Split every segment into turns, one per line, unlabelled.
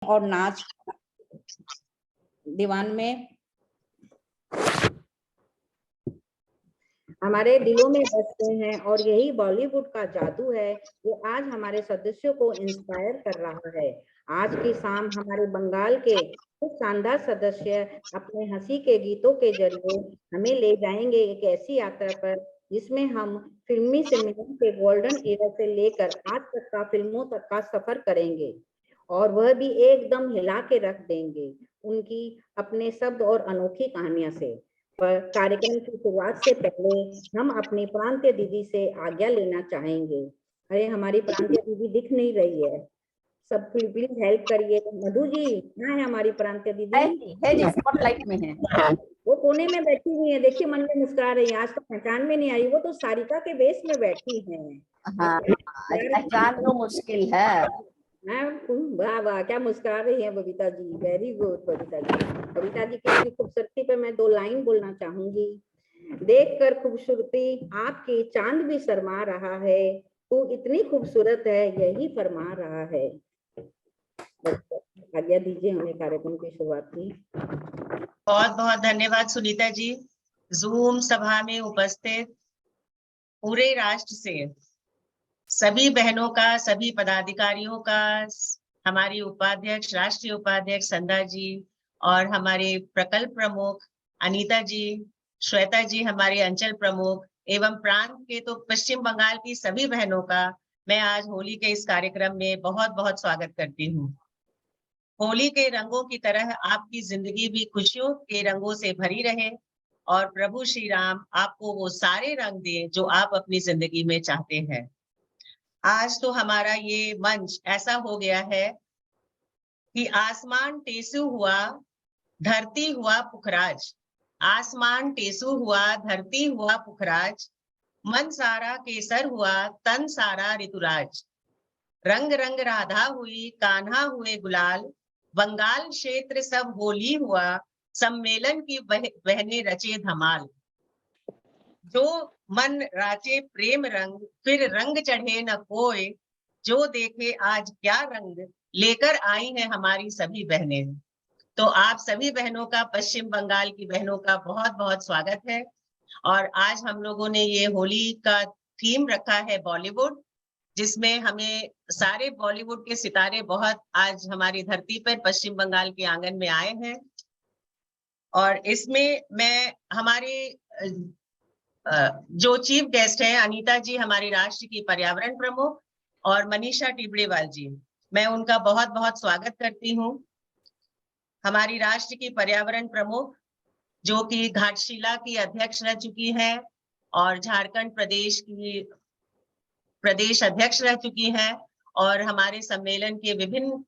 और नाच दीवान में
हमारे दिलों में बसते हैं और यही बॉलीवुड का जादू है जो आज हमारे सदस्यों को इंस्पायर कर रहा है। आज की शाम हमारे बंगाल के कुछ शानदार सदस्य अपने हंसी के गीतों के जरिए हमें ले जाएंगे एक ऐसी यात्रा पर जिसमें हम फिल्मी सिनेमा के गोल्डन एरा से लेकर आज तक का फिल्मों तक का सफर करेंगे और वह भी एकदम हिला के रख देंगे उनकी अपने शब्द और अनोखी कहानियां से। पर कार्यक्रम की शुरुआत से पहले हम अपनी प्रांतीय दीदी से आज्ञा लेना चाहेंगे। अरे हमारी प्रांतीय दीदी दिख नहीं रही है, सब प्लीज हेल्प करिए। मधु जी कहाँ है हमारी प्रांतीय दीदी?
है जी, स्पॉटलाइट में है।
वो कोने में बैठी हुई है, देखिए मन में मुस्कुरा रही है। आज तो पहचान में नहीं आई, वो तो सारिका के वेश में बैठी है।
हाँ, पहचान तो मुश्किल है।
वाह वाह, क्या मुस्कुरा रही है बबीता जी, वेरी गुड बबीता जी। बबीता जी की खूबसूरती पे मैं 2 लाइन बोलना चाहूंगी। देखकर खूबसूरती आपकी चांद भी शर्मा रहा है, तू इतनी खूबसूरत है यही फरमा रहा है। आज्ञा दीजिए हमें कार्यक्रम की शुरुआत की।
बहुत बहुत धन्यवाद सुनीता जी। जूम सभा में उपस्थित पूरे राष्ट्र से सभी बहनों का, सभी पदाधिकारियों का, हमारी उपाध्यक्ष, राष्ट्रीय उपाध्यक्ष संध्या जी और हमारे प्रकल्प प्रमुख अनीता जी, श्वेता जी हमारे अंचल प्रमुख एवं प्रांत के तो पश्चिम बंगाल की सभी बहनों का मैं आज होली के इस कार्यक्रम में बहुत बहुत स्वागत करती हूँ। होली के रंगों की तरह आपकी जिंदगी भी खुशियों के रंगों से भरी रहे और प्रभु श्री राम आपको वो सारे रंग दें जो आप अपनी जिंदगी में चाहते हैं। आज तो हमारा ये मंच ऐसा हो गया है कि आसमान टेसू हुआ, धरती हुआ पुखराज। आसमान टेसू हुआ, धरती हुआ पुखराज, मन सारा केसर हुआ, तन सारा ऋतुराज। रंग रंग राधा हुई, कान्हा हुए गुलाल, बंगाल क्षेत्र सब होली हुआ, सम्मेलन की बहने रचे धमाल। जो मन राचे प्रेम रंग, फिर रंग चढ़े न कोई, जो देखे आज क्या रंग लेकर आई हैं हमारी सभी बहनें। तो आप सभी बहनों का, पश्चिम बंगाल की बहनों का बहुत बहुत स्वागत है। और आज हम लोगों ने ये होली का थीम रखा है बॉलीवुड, जिसमें हमें सारे बॉलीवुड के सितारे बहुत आज हमारी धरती पर पश्चिम बंगाल के आंगन में आए हैं। और इसमें मैं हमारे जो चीफ गेस्ट हैं अनीता जी हमारी राष्ट्र की पर्यावरण प्रमुख और मनीषा टिबड़ेवाल जी, मैं उनका बहुत बहुत स्वागत करती हूँ। हमारी राष्ट्र की पर्यावरण प्रमुख जो कि घाटशिला की अध्यक्ष रह चुकी हैं और झारखंड प्रदेश की प्रदेश अध्यक्ष रह चुकी हैं और हमारे सम्मेलन के विभिन्न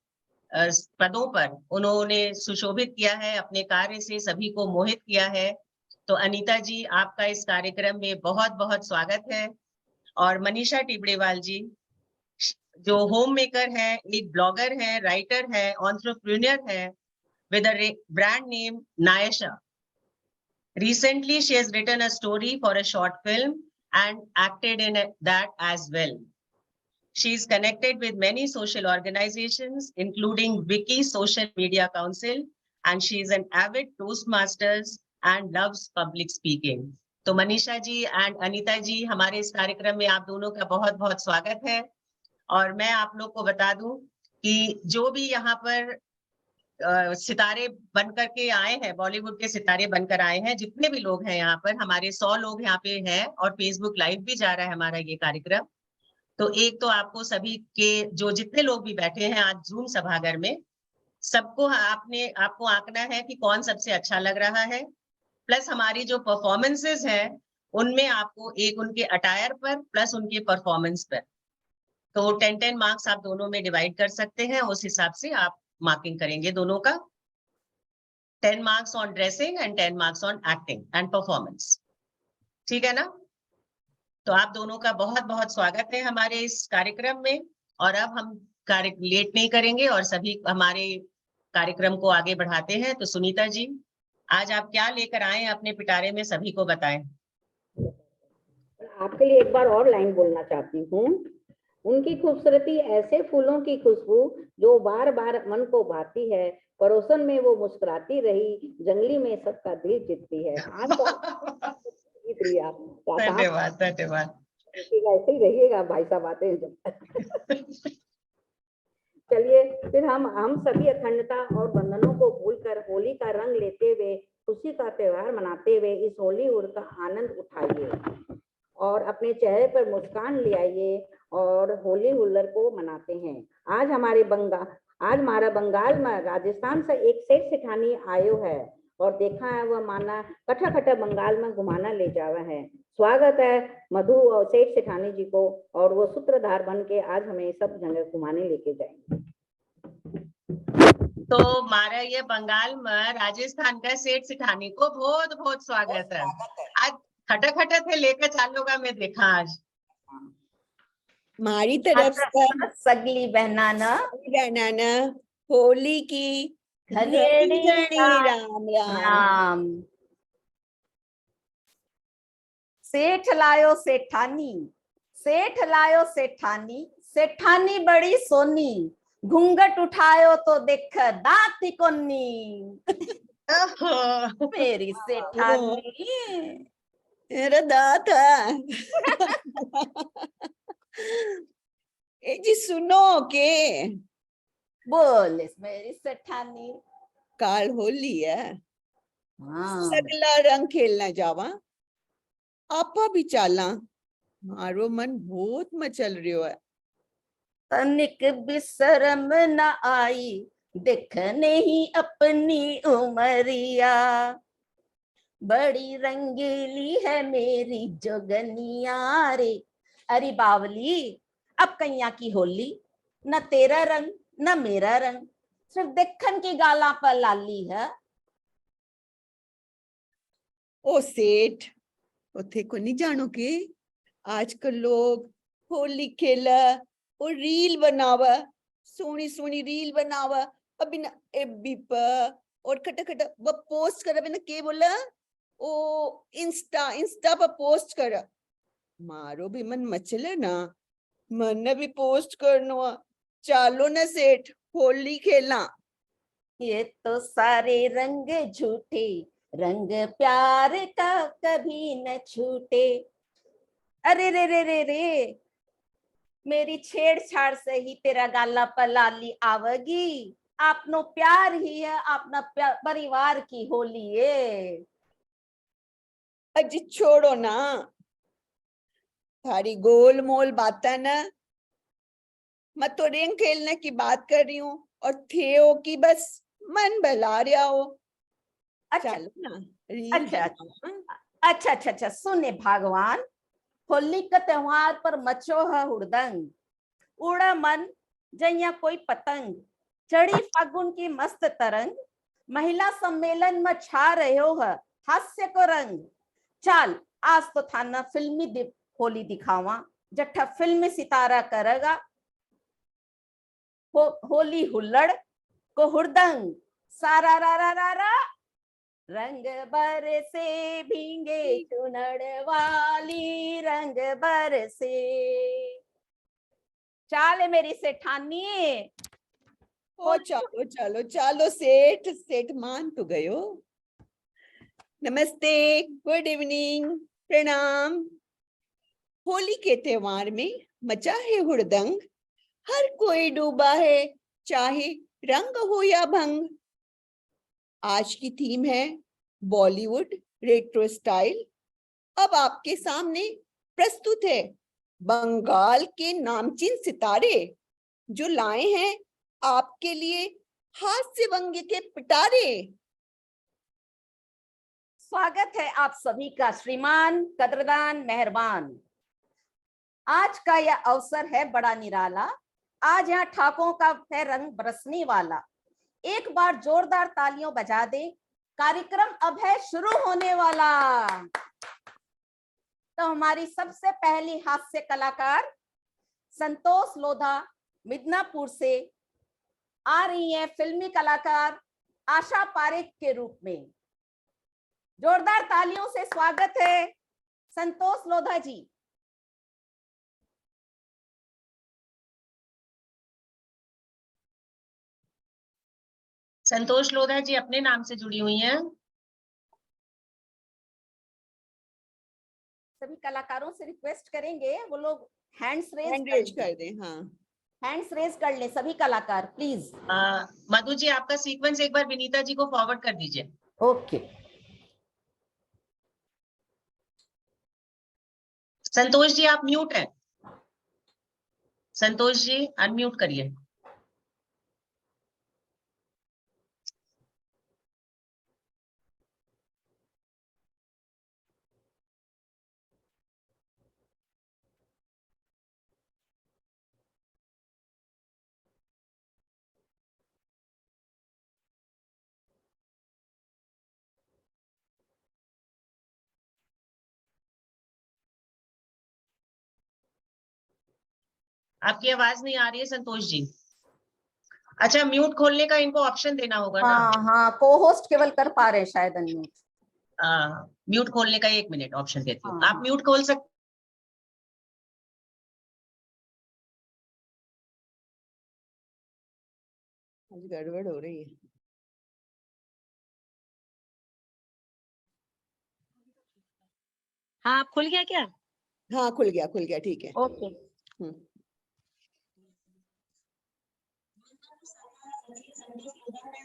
पदों पर उन्होंने सुशोभित किया है, अपने कार्य से सभी को मोहित किया है। तो अनीता जी आपका इस कार्यक्रम में बहुत बहुत स्वागत है। और मनीषा टिबड़ेवाल जी जो होम मेकर है, एक ब्लॉगर है, राइटर है, एंटरप्रेन्योर है with a brand name Nayasha. Recently, she has written a story for a short film and acted in that as well. She is connected with many social organizations, including Wiki Social Media Council, and she is an avid Toastmasters and loves public speaking. तो Manisha ji and Anita जी हमारे इस कार्यक्रम में आप दोनों का बहुत बहुत स्वागत है। और मैं आप लोग को बता दूं कि जो भी यहाँ पर सितारे बनकर के आए हैं, बॉलीवुड के सितारे बनकर आए हैं, जितने भी लोग हैं यहाँ पर, हमारे 100 लोग यहाँ पे हैं और फेसबुक लाइव भी जा रहा है हमारा ये कार्यक्रम। तो एक तो आपको सभी के जो जितने लोग भी बैठे हैं आज जूम सभागार में, सबको आपको आंकना है कि कौन सबसे अच्छा लग रहा है। प्लस हमारी जो परफॉर्मेंसेस हैं उनमें आपको एक उनके अटायर पर प्लस उनके परफॉर्मेंस पर, तो 10-10 मार्क्स आप दोनों में डिवाइड कर सकते हैं। उस हिसाब से आप मार्किंग करेंगे दोनों का, 10 marks on dressing and 10 marks on acting and performance. ठीक है ना? तो आप दोनों का बहुत बहुत स्वागत है हमारे इस कार्यक्रम में। और अब हम लेट नहीं करेंगे और सभी हमारे कार्यक्रम को आगे बढ़ाते हैं। तो सुनीता जी आज आप क्या लेकर आए हैं अपने पिटारे में, सभी को बताएं।
आपके लिए एक बार और लाइन बोलना चाहती हूँ। उनकी खूबसूरती ऐसे फूलों की खुशबू जो बार बार मन को भाती है, पड़ोसन में वो मुस्कुराती रही, जंगली में सबका दिल जीतती है। आज तो जीत रही आप,
धन्यवाद धन्यवाद।
ऐसे ही रहिएगा भाई साहब आते हैं जब। चलिए फिर हम सभी अखंडता और बंधनों को भूलकर होली का रंग लेते हुए, खुशी का त्योहार मनाते हुए इस होली का आनंद उठाइए और अपने चेहरे पर मुस्कान ले आइए और होली हुल्लड़ को मनाते हैं। आज हमारा बंगाल में राजस्थान से एक सेठ सेठानी आयो है और देखा है वह माना कटा कटा बंगाल में घुमाना ले जावा है। स्वागत है मधु और सेठ सेठानी जी को, और वो सूत्रधार बन के आज हमें सब जगह घुमाने लेके जाएंगे।
तो मारा ये बंगाल में राजस्थान का सेठ सेठानी को बहुत बहुत स्वागत है। आज खटा खटा थे लेकर चालोगा मैं देखा आज।
मारी तरफ से
सगली बहनाना
होली की
घड़ी
राम राम।
राम। सेठ लायो सेठानी, सेठ लायो सेठानी, सेठानी बड़ी सोनी, घूंघट उठायो तो देख दांत कोनी। मेरी सेठानी
मेरा दांत है। ए जी सुनो के
बोल मेरी सेठानी।
काल होली है,
हाँ
सगला रंग खेलना जावा, आपा भी चाला, मारो मन बहुत मचल रही है।
तनिक भी शर्म न आई देखने ही अपनी उमरिया, बड़ी रंगीली है मेरी जोगनिया रे। अरे बावली, अब कैया की होली, न तेरा रंग न मेरा रंग, सिर्फ देखन की गाला पर लाली है।
ओ सेठ, उथे को नहीं जानो के आजकल लोग होली खेला और रील बनावा, सोनी सोनी रील बनावा, अभी ना एफबी पर और खटा खटा वो पोस्ट कर ना के बोला ओ इंस्टा पर पोस्ट कर। मारो भी मन मचले ना, मन ने भी पोस्ट करनो, चालो ना सेठ होली खेलना।
ये तो सारे रंग झूठे, रंग प्यार का कभी न छूटे। अरे रे रे रे रे, मेरी छेड़छाड़ से ही तेरा गाला पर लाली आवगी। आपनो प्यार ही है, अपना परिवार की होली है।
अजी छोड़ो ना थारी गोल मोल बाता ना, मैं तो रंग खेलने की बात कर रही हूँ और थे हो कि बस मन बहला रहा हो।
अच्छा
चलो ना रील
अच्छा
बनाओ।
अच्छा अच्छा अच्छा, सुने भगवान, होली का त्योहार पर मचो है हुड़दंग, उड़ा मन जैया कोई पतंग, चढ़ी फागुन की मस्त तरंग, महिला सम्मेलन में छा रहे हो है हास्य को रंग। चाल आज तो थाना फिल्मी होली दिखावा, जट्ठा फिल्मी सितारा करेगा होली हुल्लड़ को हुड़दंग। सारा रा रा रा रा, रंग बरसे भींगे चुनड़ वाली, रंग बरसे। चाल है मेरी सेठानी।
ओ चलो चलो चलो सेठ, सेठ मान तो गयो। नमस्ते, गुड इवनिंग, प्रणाम। होली के त्योहार में मचा है हुड़दंग, हर कोई डूबा है चाहे रंग हो या भंग। आज की थीम है बॉलीवुड रेट्रो स्टाइल। अब आपके सामने प्रस्तुत है बंगाल के नामचीन सितारे जो लाए हैं आपके लिए हास्य व्यंग्य के पिटारे।
स्वागत है आप सभी का श्रीमान, कदरदान, मेहरबान। आज का यह अवसर है बड़ा निराला, आज यहाँ ठाकों का है रंग बरसने वाला। एक बार जोरदार तालियों बजा दे, कार्यक्रम अब है शुरू होने वाला। तो हमारी सबसे पहली हास्य कलाकार संतोष लोधा मिदनापुर से आ रही है, फिल्मी कलाकार आशा पारेख के रूप में। जोरदार तालियों से स्वागत है संतोष लोधा जी।
संतोष लोधा जी अपने नाम से जुड़ी हुई हैं।
सभी कलाकारों से रिक्वेस्ट करेंगे वो लोग हैंड्स
हैंड
रेज
रेज कर दें। हाँ,
हैंड्स रेज कर ले सभी कलाकार प्लीज।
मधु जी आपका सीक्वेंस एक बार विनीता जी को फॉरवर्ड कर दीजिए।
ओके।
संतोष जी आप म्यूट हैं। संतोष जी अनम्यूट करिए। आपकी आवाज नहीं आ रही है संतोष जी। अच्छा म्यूट खोलने का इनको ऑप्शन देना होगा ना।
हाँ हाँ, को होस्ट केवल कर पा रहे हैं शायद अनम्यूट।
म्यूट खोलने का 1 मिनट ऑप्शन देती हूँ।
हाँ,
आप म्यूट खोल सकते।
गड़बड़ हो रही है।
हाँ खुल गया क्या?
हाँ खुल गया, ठीक है।
ओके।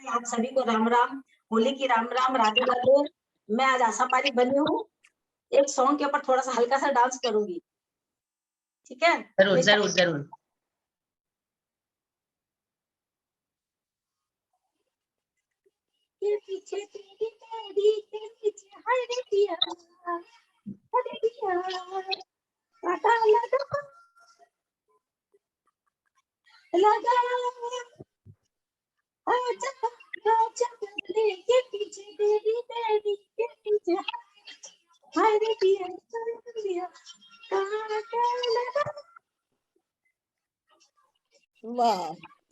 आप सभी को राम राम, होली की राम राम, राधे राधे। मैं आज आशा पारी बनी हूँ। एक सॉन्ग के ऊपर थोड़ा सा हल्का सा डांस करूंगी, ठीक है?
जरूर जरूर जरूर।
के पीछे तेरी तेरी के पीछे हरे दिया काटा लगा के पीछे तेरी तेरी के पीछे हरे दिया काटा लगा।
वाह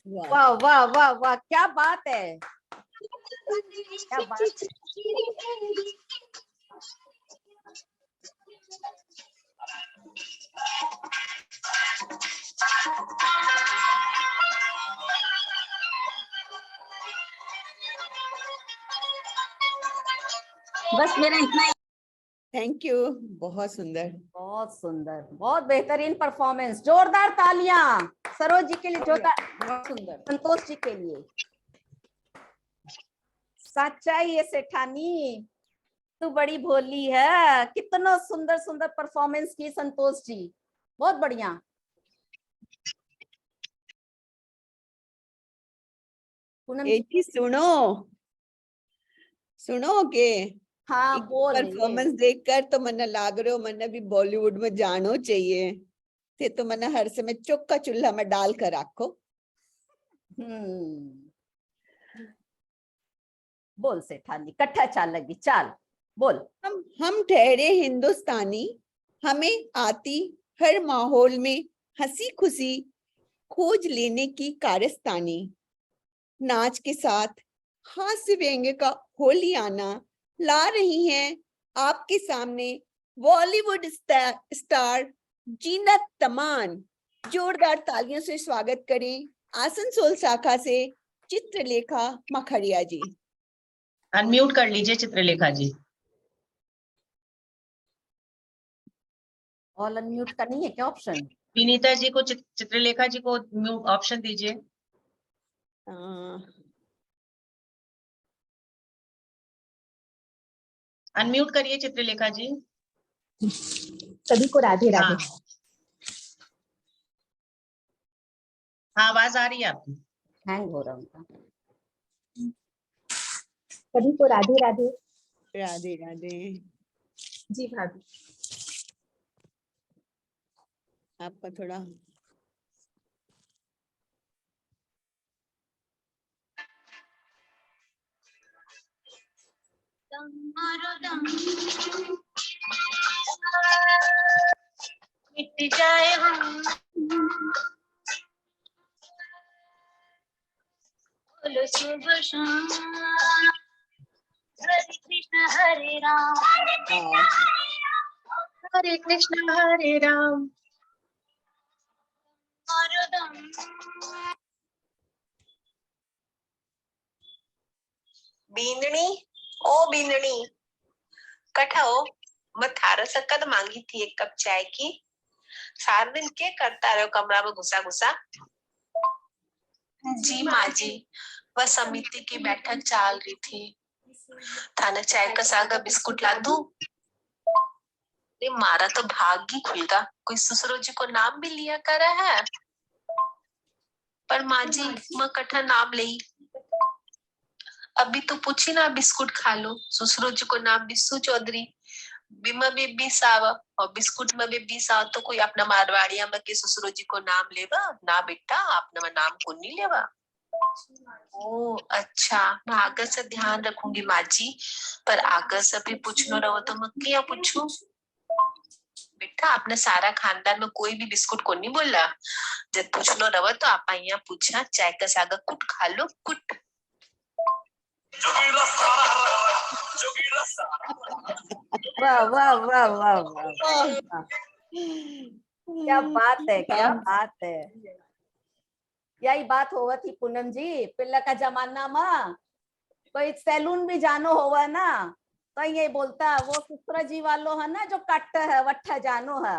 वाह।
वाह वाह वाह वाह, क्या बात है, क्या बात।
बस मेरा इतना ही।
थैंक यू, बहुत सुंदर।
बहुत सुंदर, बहुत बेहतरीन परफॉर्मेंस, जोरदार तालियां सरोज जी के लिए, जोरदार।
बहुत सुंदर।
संतोष जी के लिए। सच्चाई है सेठानी, तू बड़ी भोली है। कितना सुंदर सुंदर परफॉर्मेंस की संतोष जी, बहुत बढ़िया। पूनम जी
जी सुनो सुनो के
हाँ बोल
परफॉर्मेंस देखकर तो मना लाग रहे हो मना भी बॉलीवुड में जानो चाहिए थे, तो मना हर समय चौका चूल्हा में डाल कर रखो।
बोल सेठानी, कट्ठा चाल लगी, चाल बोल।
हम ठहरे हिंदुस्तानी, हमें आती हर माहौल में हंसी खुशी खोज लेने की कारस्तानी। नाच के साथ हास्य व्यंग्य का होली आना ला रही हैं आपके सामने बॉलीवुड स्टार जीनत तमान। जोरदार तालियों से स्वागत करें आसनसोल शाखा से चित्रलेखा मखरिया जी।
अनम्यूट कर लीजिए चित्रलेखा जी।
ऑल अनम्यूट का नहीं है क्या ऑप्शन?
विनीता जी को चित्रलेखा जी को म्यूट ऑप्शन दीजिए। अनम्यूट करिए चित्रलेखा जी।
सभी को राधे राधे।
हाँ आवाज आ रही है आपकी।
हैंग हो रहा उनका।
सभी को राधे राधे।
राधे राधे।
जी भाभी।
आपका थोड़ा
मिट जाए हम बोलो सुबह शाम। हरे कृष्ण हरे राम
हरे कृष्ण हरे राम।
बींदणी ओ बींदणी कठो मैं थारे से कद मांगी थी एक कप चाय की। सारा दिन क्या करता रहो कमरा में घुसा घुसा। जी माँ जी, वह समिति की बैठक चल रही थी। थाने चाय का सागा बिस्कुट ला दूं? नहीं मारा तो भाग ही खुलगा। कोई ससुरो जी को नाम भी लिया करा है। पर माँ जी मैं कठा नाम ले अभी तो पूछी ना बिस्कुट खा लो। ससुरो जी को नाम बिस्सू चौधरी बीमा में 20 आवा और बिस्कुट में भी 20 आवा तो कोई अपना मारवाड़िया में के ससुरो जी को नाम लेवा ना बेटा अपना नाम को नहीं लेवा। ओ अच्छा मैं आगे से ध्यान रखूंगी माँ जी। पर आगे से भी पूछना रहो तो मैं क्या पूछूं? बेटा आपने सारा खानदान में कोई भी बिस्कुट को नहीं बोला। जब पूछना रहो तो आप यहाँ पूछा चाय का सागा कुट खा लो कुट।
वाह वाह वाह वाह वाह वाह। क्या बात है, क्या बात है। यही बात होवा थी पूनम जी। पिल्ला का जमाना में कोई सैलून भी जानो होवा ना तो ये बोलता वो ससुरा जी वालों है ना जो कट है वट्ठा जानो है।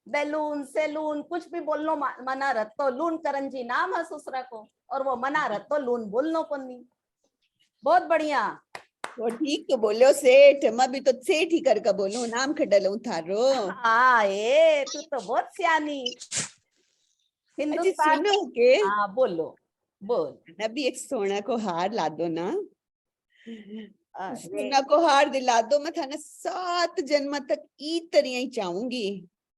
बैलून सैलून कुछ भी बोलनो मना रह तो लून करन जी नाम है ससुरा को और वो मना रह तो लून बोलनो पन्नी। बहुत बढ़िया।
वो ठीक तो बोलो सेठ, मैं भी तो सेठ ही करके बोलूं नाम खडलूं थारो।
हाँ ये तू तो बहुत सियानी।
अजी
हिंदुस्तान।
सुनो के
हाँ बोलो बोल।
अभी एक सोना को हार ला दो ना।
अरे
सोना को हार दिला दो, मैं थाने 7 जन्म तक ई तरिया ही चाहूंगी।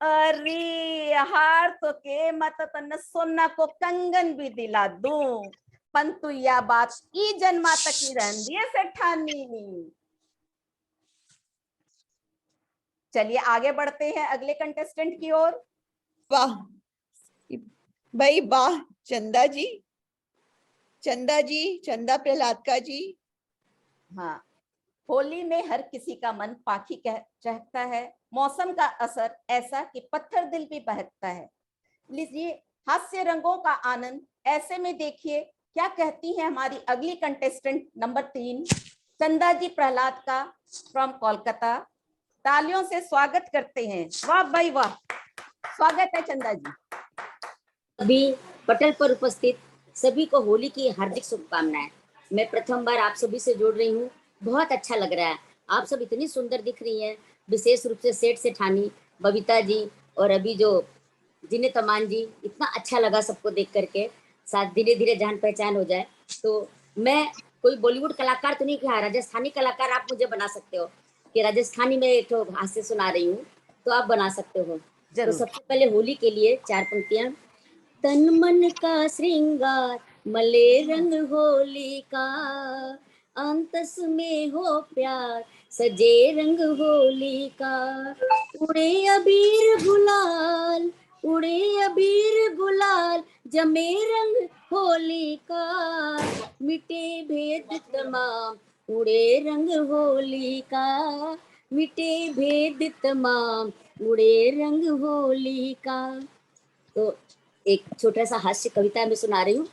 अरे हार तो के मत तन सोना को कंगन भी दिला दूं परंतु यह बात ई जन्मा तक ही रहती है सेठानी। चलिए आगे बढ़ते हैं अगले कंटेस्टेंट की ओर।
वाह भाई वाह। चंदा जी, चंदा जी, चंदा प्रहलाद जी।
हाँ होली में हर किसी का मन पाखी चहकता है। मौसम का असर ऐसा कि पत्थर दिल भी बहकता है। लीजिए हास्य रंगों का आनंद ऐसे में देखिए क्या कहती है हमारी अगली कंटेस्टेंट नंबर 3 चंदा जी प्रहलाद का फ्रॉम कोलकाता। तालियों से स्वागत करते हैं। वाह भाई वाह, स्वागत है चंदा जी।
अभी पटल पर उपस्थित सभी को होली की हार्दिक शुभकामनाएं। मैं प्रथम बार आप सभी से जुड़ रही हूँ। बहुत अच्छा लग रहा है। आप सब इतनी सुंदर दिख रही हैं। विशेष रूप से सेठ सेठानी बबीता जी और अभी जो जिन्हें तमान जी, इतना अच्छा लगा सबको देख करके। साथ धीरे धीरे जान पहचान हो जाए। तो मैं कोई बॉलीवुड कलाकार तो नहीं कहा, राजस्थानी कलाकार आप मुझे बना सकते हो कि राजस्थानी में एक हास्य सुना रही हूँ तो आप बना सकते हो। तो सबसे पहले होली के लिए 4 पंक्तियां। तन मन का श्रृंगार मले रंग होली का, अंतस में हो प्यार सजे रंग होली का। उड़े अबीर गुलाल, उड़े अबीर गुलाल, जमे रंग होली का, मिटे भेद तमाम उड़े रंग होली का, मिटे भेद तमाम उड़े रंग होली का। तो एक छोटा सा हास्य कविता मैं सुना रही हूँ।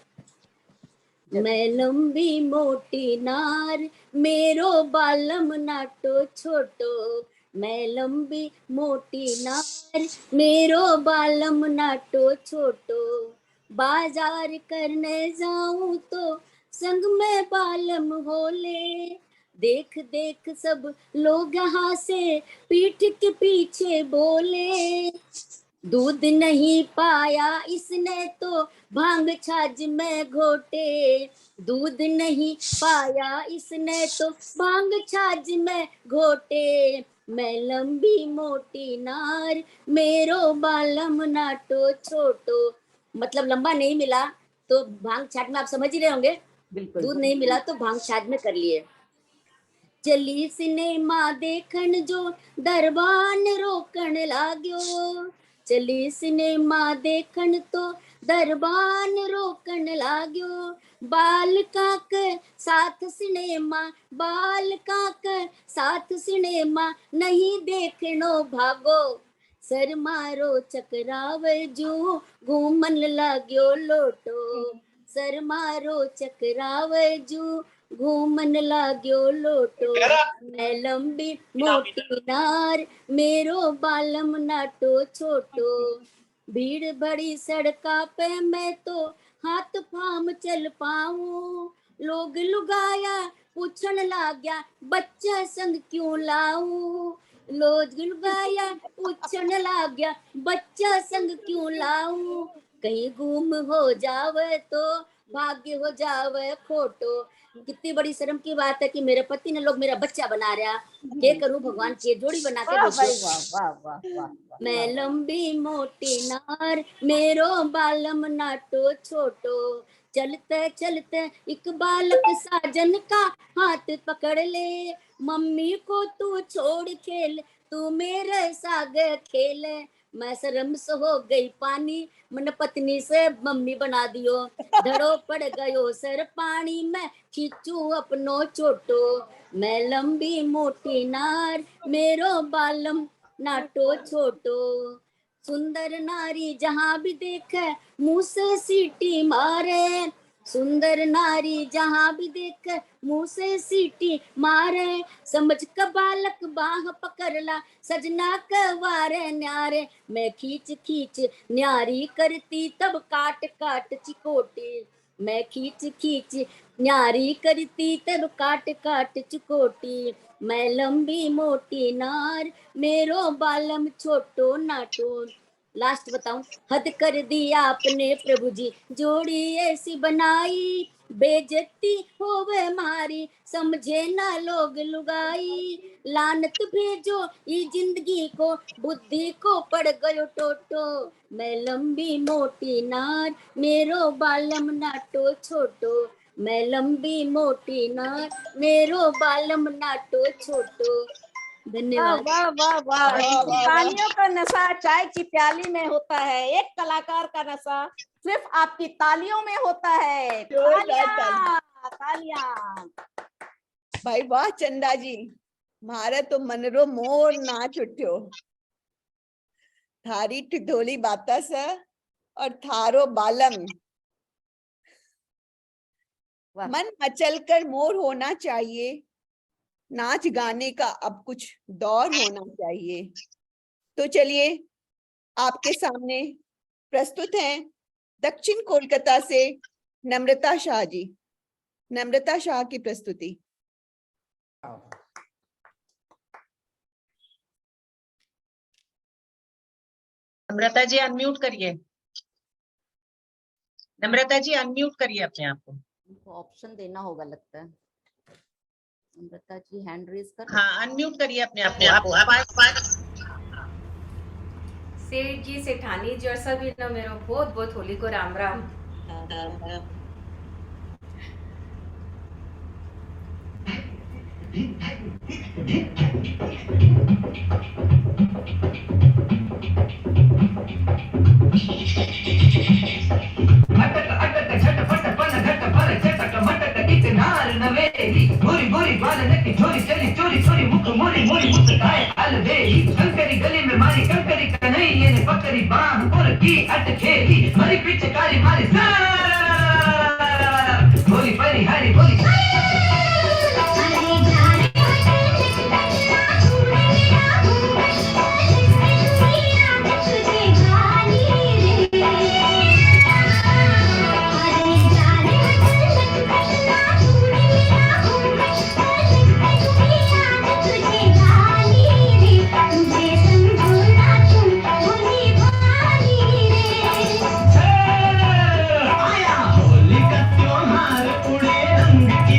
मैं लंबी मोटी नार मेरो बालम नाटो छोटो, मैं लंबी मोटी नार मेरो बालम नाटो छोटो, बाजार करने जाऊं तो संग में बालम होले, देख देख सब लोग यहाँ से पीठ के पीछे बोले, दूध नहीं पाया इसने तो भांग छाछ में घोटे, दूध नहीं पाया इसने तो भांग छाछ में घोटे, मैं लंबी मोटी नार मेरो बालम नाटो छोटो। मतलब लंबा नहीं मिला तो भांग छाछ में, आप समझ ही रहे होंगे।
बिल्कुल।
दूध नहीं मिला तो भांग छाछ में कर लिए। चली सिनेमा देखन जो दरबान रोकन लाग्यो, चली सिनेमा देखन तो दरबान रोकन लाग्यो, बाल काक साथ सिनेमा, बाल काक साथ सिनेमा नहीं देखनो भागो, सर मारो चकरावे जो घूमन लाग्यो लोटो, सर मारो चकरावे जो घूमन लाग्यो लोटो, मैं लंबी मोटी नार, मेरो बालम नाटो छोटो। भीड़ भरी सड़का पे मैं तो हाथ फाम चल पाऊं, लोग लुगाया पूछन लाग्या बच्चा संग क्यों लाऊं, लोग लुगाया पूछन लाग्या बच्चा संग क्यों लाऊं, कहीं गुम हो जावे तो भाग्य हो जावे खोटो। कितनी बड़ी शर्म की बात है कि मेरे पति ने लोग मेरा बच्चा बना रहा, क्या करूं भगवान की जोड़ी बना के
वाह
भेजो।
भाई वाह वाह वाह वाह वाह।
मैं लंबी मोटी नार, मेरो बालम नाटो छोटो। चलते चलते एक बालक साजन का हाथ पकड़ ले, मम्मी को तू छोड़ खेल, तू मेरे साग खेले। मैं शर्म से हो गई पानी, मन पत्नी से मम्मी बना दियो, धड़ो पड़ गयो सर पानी, मैं खींचू अपनो छोटो। मैं लंबी मोटी नार, मेरो बालम नाटो छोटो। सुंदर नारी जहां भी देखे मुंह से सीटी मारे, सुंदर नारी जहां भी देखे मुंह से सीटी मारे, समझ का बालक बाह पकड़ला सजना कवारे न्यारे। मैं खींच खींच न्यारी करती तब काट काट चिकोटी, मैं खींच खींच न्यारी करती तब काट काट चिकोटी। मैं लंबी मोटी नार, मेरो बालम छोटो नाटो। लास्ट बताऊं, हद कर दिया आपने प्रभु जी, जोड़ी ऐसी बनाई, बेइज्जती होवे मारी, समझे ना लोग लुगाई। लानत भेजो ये जिंदगी को, बुद्धि को पड़ गयो टोटो। मैं लंबी मोटी नार, मेरो बालम नाटो छोटो। मैं लंबी मोटी नार, मेरो बालम नाटो छोटो।
वाह
धन्यवाद।
वाह वाह वाह।
वाह, वाह, वाह।
तालियों का नशा चाय की प्याली में होता है, एक कलाकार का नशा सिर्फ आपकी तालियों में होता है।
जोरदार
तालियां तालियां।
भाई वाह चंदा जी, मारे तो मनरो मोर नाच उठ्यो। थारी टिटोली बाता स और थारो बालम,
वाह।
मन मचल कर मोर होना चाहिए, नाच गाने का अब कुछ दौर होना चाहिए। तो चलिए आपके सामने प्रस्तुत हैं दक्षिण कोलकाता से नम्रता शाह जी। नम्रता शाह की प्रस्तुति।
नम्रता जी अनम्यूट करिए, नम्रता जी अनम्यूट करिए अपने आप को।
उनको ऑप्शन देना होगा लगता है। नम्रता जी हैंड रेज कर।
हाँ अनम्यूट करिए अपने आप को।
सेठ जी, सेठानी जी और सभी ने मेरो बहुत बहुत होली को राम राम।
गोरी गोरी बालन की चोरी चली चोरी चोरी मुख मोरी मोरी मुस्काए अलबेली, कंकरी गली में मारी कंकरी कन्हैया ने पकड़ी बांह और की अटखेली, मरी पिचकारी मारी बोली परी हरी बोली। होली का त्योहार उड़े रंग की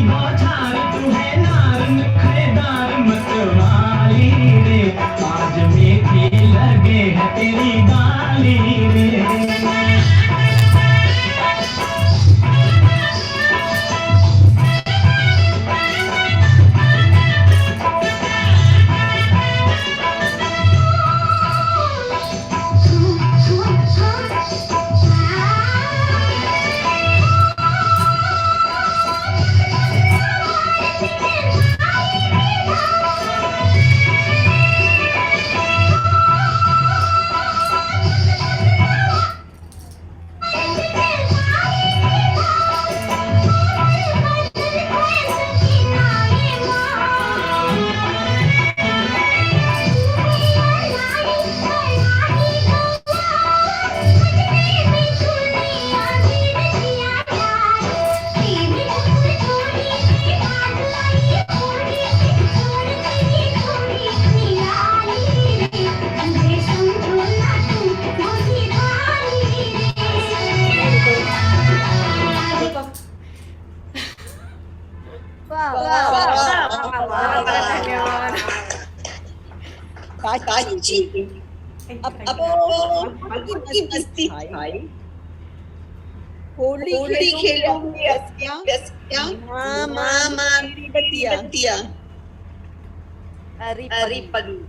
वाह
वाह,
वाह
वाह,
वाह
वाह,
वाह
वाह,
वाह
वाह,
धन्यवाद।
काची जी, अब तो की मस्ती खाई, होली खेलूंगी अब रसिया, माँ मानू तेरी बतिया।
अरे
अरे
पगली,
पगली,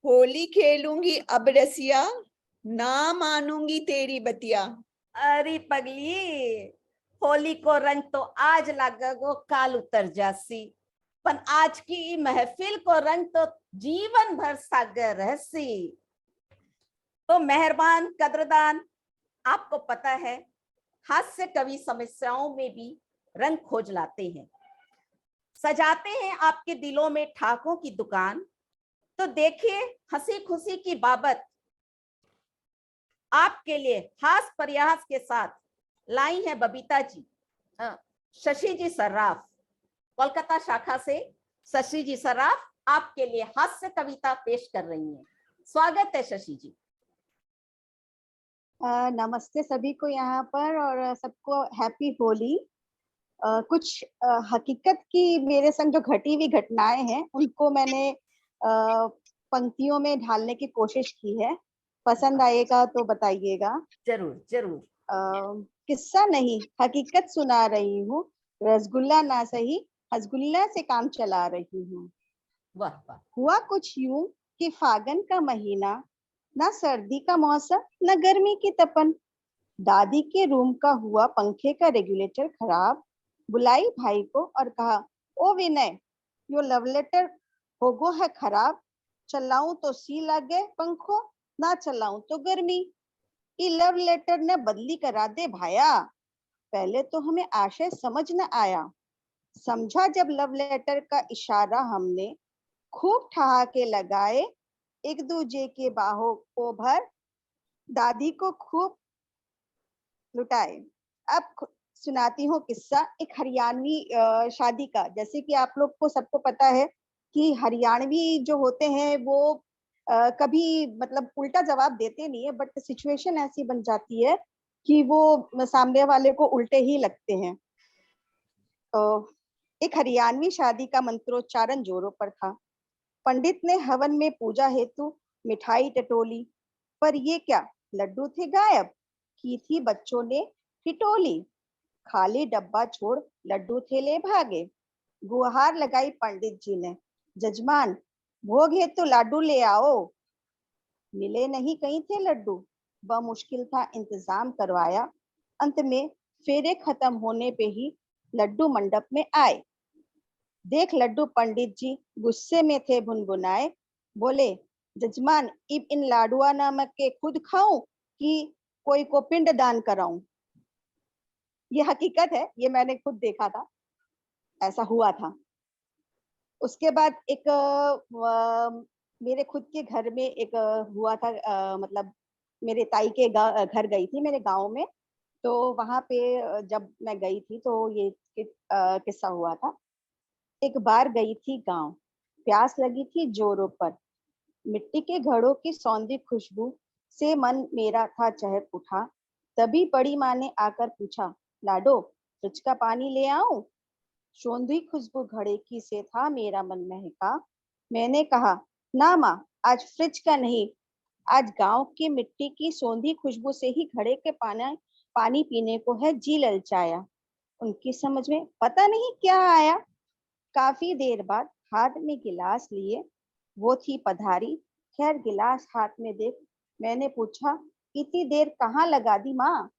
होली खेलूंगी अब रसिया, ना मानूंगी तेरी बतिया।
अरे पगली, होली को रंग तो आज लागगो काल उतर जासी, पण आज की महफिल को रंग तो जीवन भर सागर रहसी। तो मेहरबान कद्रदान, आपको पता है हास्य कवि समस्याओं में भी रंग खोज लाते हैं, सजाते हैं आपके दिलों में ठाकों की दुकान। तो देखिए हंसी खुशी की बाबत आपके लिए हास प्रयास के साथ लाई है बबीता जी, शशि जी सर्राफ, कोलकाता शाखा से शशि जी सर्राफ आपके लिए हास्य कविता पेश कर रही हैं। स्वागत है शशि जी।
नमस्ते सभी को यहाँ पर और सबको हैप्पी होली। कुछ हकीकत की मेरे संग जो घटी हुई घटनाएं हैं उनको मैंने पंक्तियों में ढालने की कोशिश की है, पसंद आएगा तो बताइएगा।
जरूर जरूर।
किस्सा नहीं हकीकत सुना रही हूँ, रसगुल्ला ना सही हसगुल्ला से काम चला रही हूँ।
वाह वाह।
हुआ कुछ यूं कि फागुन का महीना, ना सर्दी का मौसम न गर्मी की तपन। दादी के रूम का हुआ पंखे का रेगुलेटर खराब, बुलाई भाई को और कहा, ओ विनय यो लव लेटर होगो है खराब, चलाऊं तो सी लगे पंखो, ना चलाऊं तो गर्मी। ये लव लेटर ने बदली करा दे भाया। पहले तो हमें आशय समझ न आया, समझा जब लव लेटर का इशारा हमने, खूब ठहाके लगाए एक दूजे के बाहों को भर, दादी को खूब लुटाए। अब सुनाती हूँ किस्सा एक हरियाणवी शादी का। जैसे कि आप लोग को सबको पता है कि हरियाणवी जो होते हैं वो कभी मतलब उल्टा जवाब देते नहीं है, बट सिचुएशन ऐसी बन जाती है कि वो सामने वाले को उल्टे ही लगते हैं। तो एक हरियाणवी शादी का मंत्रोच्चारण जोरों पर था। पंडित ने हवन में पूजा हेतु मिठाई टटोली, पर ये क्या लड्डू थे गायब, की थी बच्चों ने टिटोली। खाली डब्बा छोड़ लड्डू थे ले भागे, गुहार लगाई पंडित जी ने, जजमान भोग हेतु लाडू ले आओ। मिले नहीं कहीं थे लड्डू, बमुश्किल था इंतजाम करवाया। अंत में फेरे खत्म होने पे ही लड्डू मंडप में आए। देख लड्डू पंडित जी गुस्से में थे भुनभुनाए, बोले जजमान इब इन लाडुआ नमक के खुद खाऊं कि कोई को पिंड दान कराऊं। ये हकीकत है, ये मैंने खुद देखा था, ऐसा हुआ था। उसके बाद एक मेरे खुद के घर में एक हुआ था, मतलब मेरे ताई के घर गई थी मेरे गांव में। तो वहां पे जब मैं गई थी तो ये किस्सा हुआ था। एक बार गई थी गांव, प्यास लगी थी जोरों पर, मिट्टी के घड़ों की सौंधी खुशबू से मन मेरा था चहक उठा। तभी बड़ी माँ ने आकर पूछा, लाडो फ्रिज का पानी ले आऊं? सौंधी खुशबू घड़े की से था मेरा मन महका। मैंने कहा, ना माँ आज फ्रिज का नहीं, आज गांव की मिट्टी की सौंधी खुशबू से ही घड़े के पानी पीने को है जी ललचाया। उनकी समझ में पता नहीं क्या आया। काफी देर बाद हाथ में गिलास लिए वो थी पधारी। खैर गिलास हाथ में देख मैंने पूछा, इतनी देर कहाँ लगा दी माँ?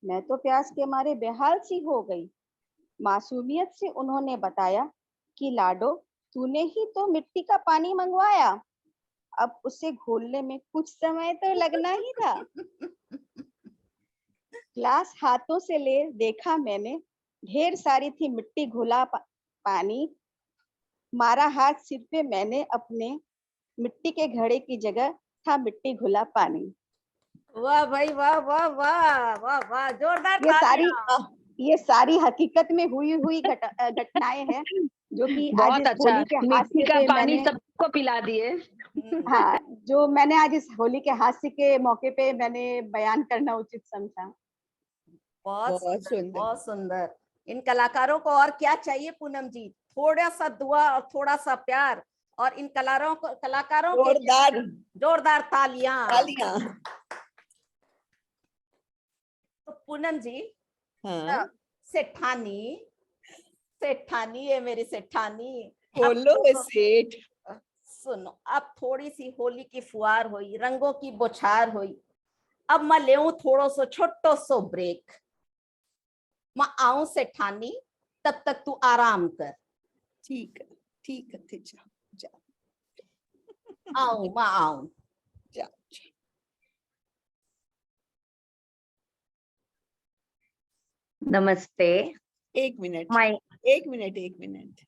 मैं तो प्यास के मारे बेहाल सी हो गई। मासूमियत से उन्होंने बताया कि लाडो तूने ही तो मिट्टी का पानी मंगवाया, अब उसे घोलने में कुछ समय तो लगना ही था। ग्लास हाथों से ले देखा मैंने, ढेर सारी थी मिट्टी घुला पानी। मारा हाथ सिर पे मैंने अपने, मिट्टी के घड़े की जगह था मिट्टी घुला पानी।
वाह भाई वाह वाह वाह वाह वाह, जोरदार
ये सारी हकीकत में हुई घटनाएं हैं जो कि आज
बहुत
इस
अच्छा,
होली के
मिट्टी
हास्य
का
पे
पानी
मैंने
सबको पिला दिए।
हाँ, जो मैंने आज इस होली के हास्य के मौके पे मैंने बयान करना उचित समझा।
बहुत
बहुत
सुंदर,
सुंदर।
बहुत सुंदर। इन कलाकारों को और क्या चाहिए पूनम जी? थोड़ा सा दुआ और थोड़ा सा प्यार, और इन कलाकारों के
जोरदार
जोरदार तालियां।
तालियां।
तो पूनम जी,
हाँ,
सेठानी, सेठानी है मेरी सेठानी।
बोलो
अब
सेठ।
सुनो, अब थोड़ी सी होली की फुहार हुई, रंगों की बौछार हुई। अब मैं लेऊं थोड़ो सो छोटो सो ब्रेक। मैं आऊं सेठानी, तब तक तू आराम कर।
ठीक है, ठीक है, जा जा
आऊं, मैं आऊं।
जा।
नमस्ते।
एक मिनट,
मैं
एक मिनट, एक मिनट।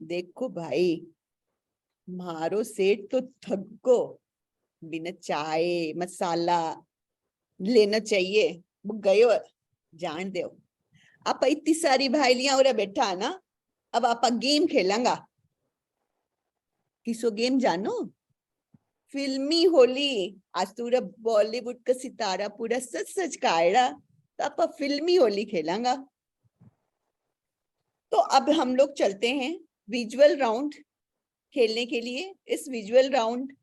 देखो भाई, मारो सेठ तो थको, बिना चाय मसाला लेना चाहिए। वो गयो, जान दो। आप इतनी सारी भाईलियां और बैठा है ना, अब आप गेम खेलेंगा। किसो गेम जानो? फिल्मी होली। आज पूरा बॉलीवुड का सितारा पूरा सच सच का आएगा, तो आप फिल्मी होली खेलेंगा। तो अब हम लोग चलते हैं विजुअल राउंड खेलने के लिए। इस विजुअल राउंड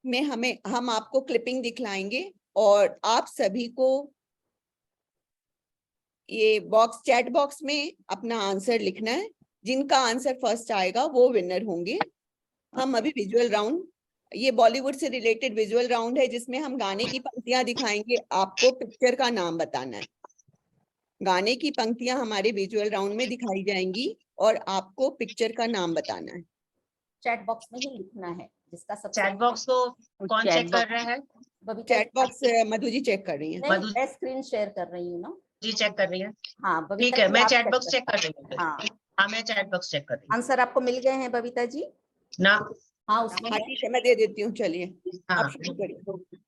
में हम आपको क्लिपिंग दिखलाएंगे, और आप सभी को ये बॉक्स, चैट बॉक्स में अपना आंसर लिखना है। जिनका आंसर फर्स्ट आएगा वो विनर होंगे। हम अभी विजुअल राउंड, ये बॉलीवुड से रिलेटेड विजुअल राउंड है, जिसमें हम गाने की पंक्तियां दिखाएंगे, आपको पिक्चर का नाम बताना है। गाने की पंक्तियां हमारे विजुअल राउंड में दिखाई जाएंगी और आपको पिक्चर का नाम बताना है।
चैट बॉक्स में ही लिखना है, जिसका सबसे
चैट बॉक्स को कौन
चैट
चेक कर रहा है?
Babita
chat box Madhu ji check कर रही हैं।
नहीं, मैं स्क्रीन शेयर कर रही हूँ ना।
जी चेक कर रही है।
हाँ बबीता
ठीक है,
जी,
मैं
आप
चैट बॉक्स
कर-
चेक कर रही हूँ।
हाँ,
हाँ, मैं चैट बॉक्स चेक कर रही
आंसर आपको मिल गए हैं बबीता जी?
हूँ ना।
हाँ उसमें
हाँ
है।
ठीक है, मैं दे देती हूँ। चलिए
हाँ,
आप शुरू करिए।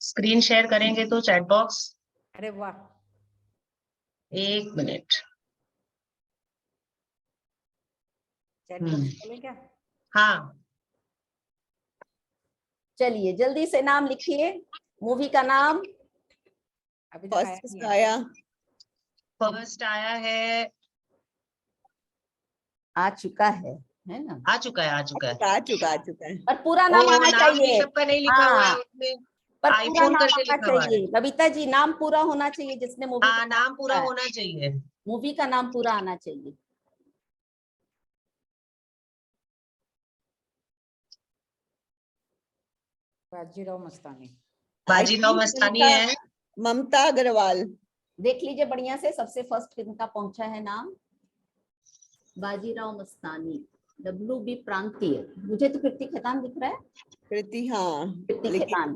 स्क्रीन शेयर करेंगे तो चैट बॉक्स।
अरे वाह,
1 मिनट।
चैट बॉक्स खोलें क्या?
हाँ,
चलिए जल्दी से नाम लिखिए, मूवी का नाम। अभी तक आया
फर्स्ट
नहीं है।
आया,
फर्स्ट आया है।
आ चुका है ना?
आ चुका है, आ चुका है।
आ चुका है।
पर पूरा नाम आना
नाम भी
चाहिए।
सबका नहीं लिखा हुआ है उसमें,
पर पूरा
आईफोन
नाम
करके
आना
लिखा हुआ है।
चाहिए बबीता जी, नाम पूरा होना चाहिए, जिसने मूवी
हाँ, नाम पूरा होना चाहिए।
मूवी का नाम पूरा आना चाहिए।
बाजीराव मस्तानी।
बाजीराव मस्तानी है।
ममता अग्रवाल।
देख लीजिए बढ़िया से, सबसे फर्स्ट किनका पहुंचा है नाम? बाजीराव मस्तानी, WB प्रांतीय। मुझे तो कृति खेतान दिख रहा है।
कृति, हाँ,
कृति
लेकिन
खेतान,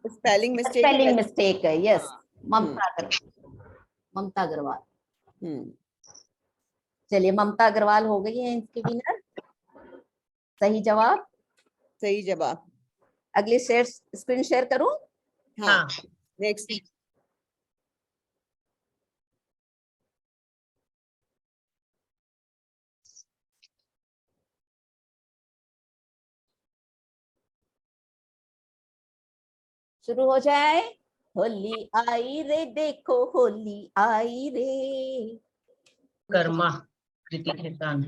स्पेलिंग मिस्टेक है।
स्पेलिंग मिस्टेक है। यस,
हाँ,
ममता अग्रवाल। चलिए ममता अग्रवाल हो गई है इसकी विनर। सही जवाब।
सही जवाब।
अगली स्क्रीन शेयर करूं?
हाँ, नेक्स्ट।
शुरू हो जाए। होली आई रे, देखो होली आई रे।
कर्मा, कृति खेतान,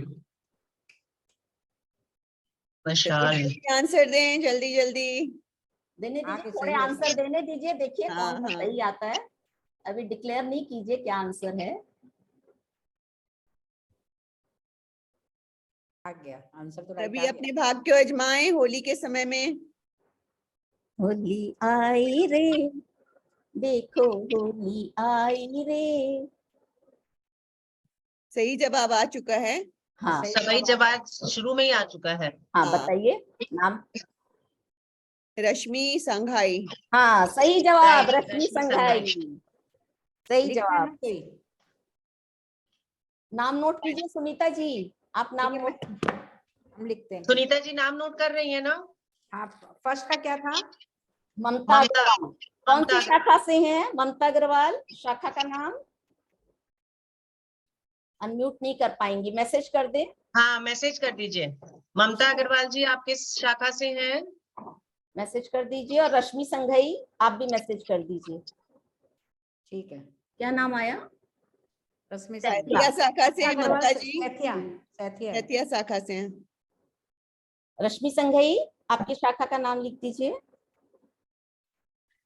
मशाल।
आंसर दें जल्दी जल्दी।
देने दीजिए,
आगे
थोड़े
सही है।
आंसर देने दीजिए, देखिए
हाँ,
कौन सा
हाँ।
सही आता है। अभी डिक्लेयर नहीं कीजिए क्या आंसर है।
आ गया आंसर तो राइट
तभी
आ
अपने
गया।
भाग्य को आजमाएं होली के समय में।
होली आई रे, देखो होली आई रे।
सही जवाब आ चुका है।
हाँ
सही जवाब शुरू में ही आ चुका है।
हाँ,
हाँ।
बताइए नाम।
रश्मि संघाई।
हाँ सही जवाब,
Right,
रश्मि
रश्मि
संघाई। सही
लिखना है ना
जवाब।
कोई?
नाम नोट कीजिए सुनीता जी, आप नाम
ठीक है,
नोट।
हम लिखते हैं।
सुनीता जी नाम नोट कर रही है ना?
हाँ, फर्स्ट का क्या था?
ममता
ममता,
अग्रवाल। कौन सी
ममता
शाखा से हैं ममता अग्रवाल? शाखा का नाम? अनम्यूट नहीं कर पाएंगी, मैसेज कर दे।
हाँ, मैसेज कर दीजिए। ममता अग्रवाल जी, आप किस शाखा से हैं?
मैसेज कर दीजिए। और रश्मि संघई, आप भी मैसेज कर दीजिए।
ठीक है।
क्या नाम आया?
रश्मि
सैथिया शाखा से हैं ममता जी,
सैथिया सैथिया
सैथिया शाखा से हैं।
रश्मि संघई, आपकी शाखा का नाम लिख दीजिए।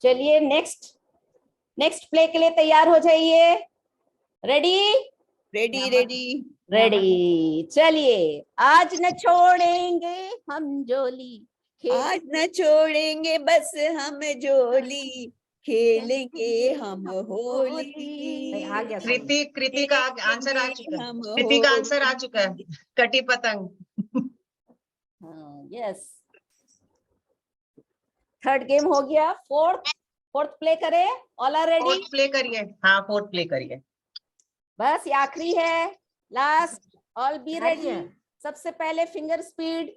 चलिए नेक्स्ट प्ले के लिए तैयार हो जाइए। रेडी?
Ready ready
ready. चलिए, आज न छोड़ेंगे हम जोली,
आज न छोड़ेंगे बस हम जोली, खेलेंगे हम होली।
आ गया समझ।
कृति का आंसर आ चुका है।
हम
कृति का आंसर आ चुका है, कटी पतंग।
यस, थर्ड गेम हो गया। फोर्थ प्ले करें। All are ready?
Fourth play करिए। हाँ, फोर्थ प्ले करिए।
बस ये आखिरी है, लास्ट। ऑल बी
आ रही
रेडी।
है।
सबसे पहले फिंगर स्पीड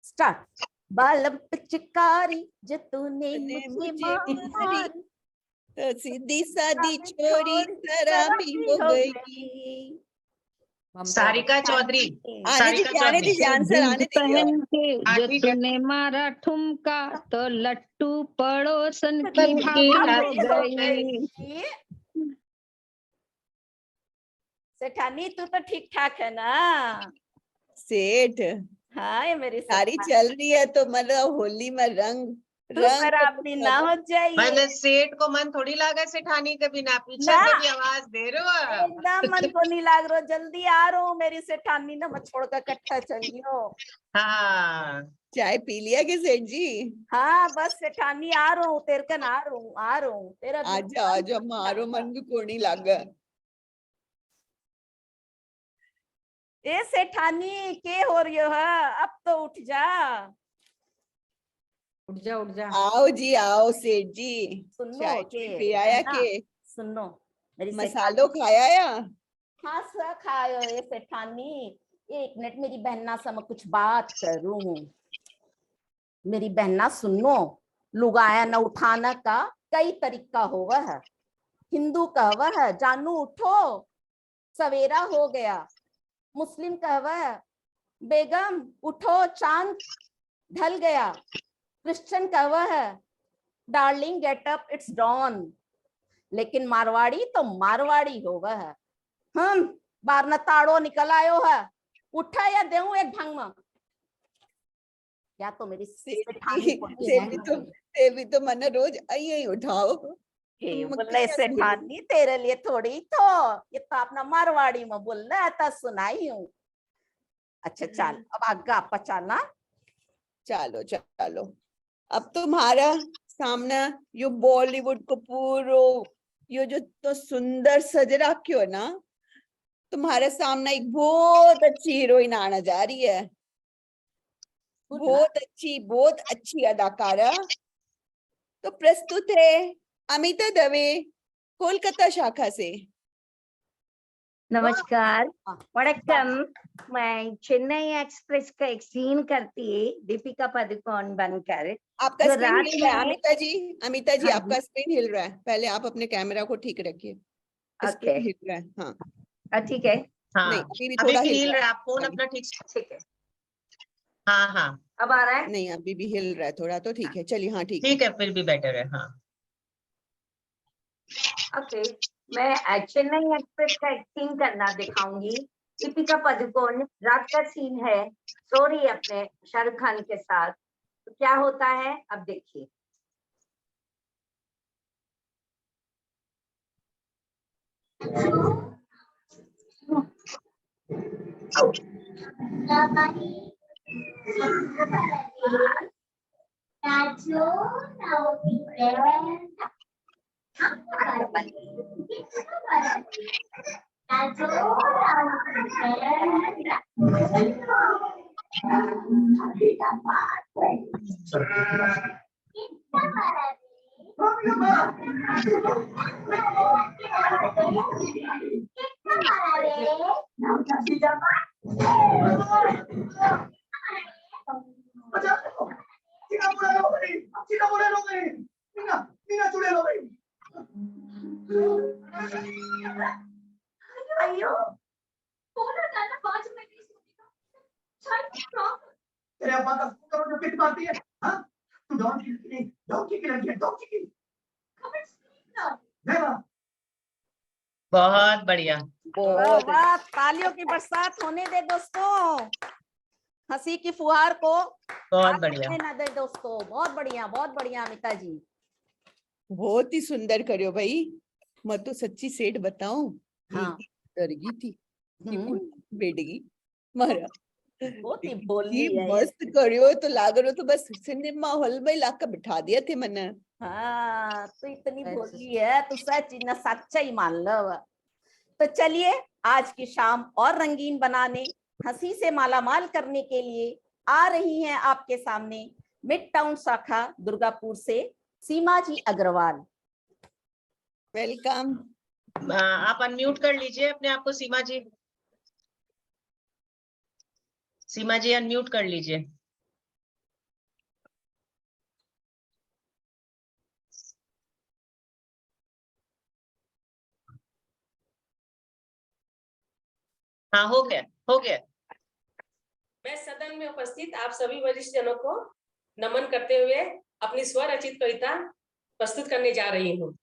स्टार्ट। बालम पिचकारी जो तूने
तूने
मुझे
मुझे
मारी,
तो सीधी सादी छोरी शराबी हो गई।
सारिका चौधरी।
आने
सारिका
दीजिए, आने
चौधरी।
दीजिए, आंसर आने दीजिए।
पहन के जो
हाँ, ठीक है।
तूने मारा ठुमका तो लट्टू पड़ोसन की
की
भाभी हो
भाभी
गई।
सेठानी तू तो ठीक ठाक है ना?
सेठ,
हाँ, ये मेरी
सारी चल रही है तो मतलब होली में रंग
तू
रंग
खराबी ना हो जाइए।
मतलब सेठ को मन थोड़ी लागा सेठानी के बिना, पीछे
ना।
से भी आवाज दे रहे हो।
एकदम मन को नहीं लाग रहा, जल्दी आ रहा हूँ मेरी सेठानी ना, मत छोड़ कर कट्ठा चलियो।
हाँ,
चाय पी लिया कि सेठ जी?
हाँ बस सेठानी आ रहा हूँ, तेरे कन आ रहा हूँ तेरा
आजा आजा, मारो मन भी कोनी लागा।
ए सेठानी के हो रही है? अब तो उठ जा।
उठ जा उठ जा।
आओ जी आओ सेठ जी,
सुनो
चाय
के
पी आया
ना,
के
सुनो मेरी
मसालो खाया या?
हाँ सा खायो ये सेठानी। एक मिनट मेरी बहना से मैं कुछ बात करूं। मेरी बहना सुनो, लुगाया न उठाना का कई तरीका होवा है। हिंदू कहवा है जानू उठो सवेरा हो गया। मुस्लिम कहवा है बेगम उठो चांद ढल गया। क्रिश्चियन कहवा है darling get up it's dawn. लेकिन मारवाड़ी तो मारवाड़ी होवा है। हम बार न ताड़ो निकल आयो है, उठा या देऊं एक भंग में? क्या तो मेरी सेठानी बोलती है ना।
सेवी तो मन रोज आई उठाओ।
हे बोले सेठानी तेरे लिए थोड़ी तो, ये तो अपना मारवाड़ी में बोल रहा है, तो सुनाई हूँ। अच्छा चल अब आगे आप चलना।
चलो चलो, अब तुम्हारा सामने यो बॉलीवुड को पूरो यो जो तो सुंदर सज रखियो ना, तुम्हारे सामने एक बहुत अच्छी हीरोइन आने जा रही है। बहुत अच्छी अदाकारा। तो प्रस्तुत है अमिता दवे, कोलकाता शाखा से।
नमस्कार, वणक्कम। मैं चेन्नई एक्सप्रेस का एक सीन करती है दीपिका पादुकोण बनकर।
आपका
जो
स्क्रीन
रात
हिल रहा है
में-
अमिता जी
हाँ
आपका स्क्रीन हिल रहा है। पहले आप अपने कैमरा को ठीक रखिए।
ओके,
स्क्रीन हिल रहा है। हाँ
ठीक है।
हाँ,
नहीं, अभी भी
अभी
थोड़ा
भी
हिल
हिल
रहा
रहा
है।
है। आप फोन अपना ठीक से।
ठीक है,
हाँ हाँ,
अब आ रहा है?
नहीं, अभी भी हिल रहा है थोड़ा, तो ठीक है। चलिए, हाँ ठीक है।
ठीक है, फिर भी बेटर है। हाँ,
ओके, मैं चेन्नई एक्सप्रेस का एक सीन करना दिखाऊंगी। दीपिका पादुकोण, रात का सीन है, सो रही है अपने शाहरुख खान के साथ। तो क्या होता है अब देखिए। भाइयों
बोलो ना 5 मिनट की स्कूटी
तेरे अब्बा का फोन करो जो पिट मारती है। हाँ तू डोंकी की नहीं, डोंकी की लड़की है, डोंकी की। देवा
बहुत बढ़िया।
वाह वाह, तालियों की बरसात होने दे दोस्तों, हंसी की फुहार को
बहुत बढ़िया।
ना दे दोस्तों। बहुत बढ़िया अमिता जी,
बहुत ही सुंदर करियो भाई। मैं तो सच्ची सेठ बताऊं,
हाँ।
डर गई थी कि
हम्म,
कुछ बेटगी मारा।
बहुत ही
इतनी
बोली है ये।
मस्त करियो, तो लाग रहो तो बस सिनेमा हॉल में लाकर बिठा दिया थे मैंने।
हाँ, तो इतनी बोली है तो सच न सच्चा ही मान लो। तो चलिए, आज की शाम और रंगीन बनाने, हंसी से मालामाल करने के लिए आ रही हैं आपके सामने मिड टाउन शाखा दुर्गापुर से सीमा जी अग्रवाल।
वेलकम।
आप अनम्यूट कर लीजिए अपने आप को सीमा जी। सीमा जी अनम्यूट कर लीजिए। हाँ हो गया, हो गया।
मैं सदन में उपस्थित आप सभी वरिष्ठ जनों को नमन करते हुए अपनी स्वरचित कविता प्रस्तुत करने जा रही हूँ।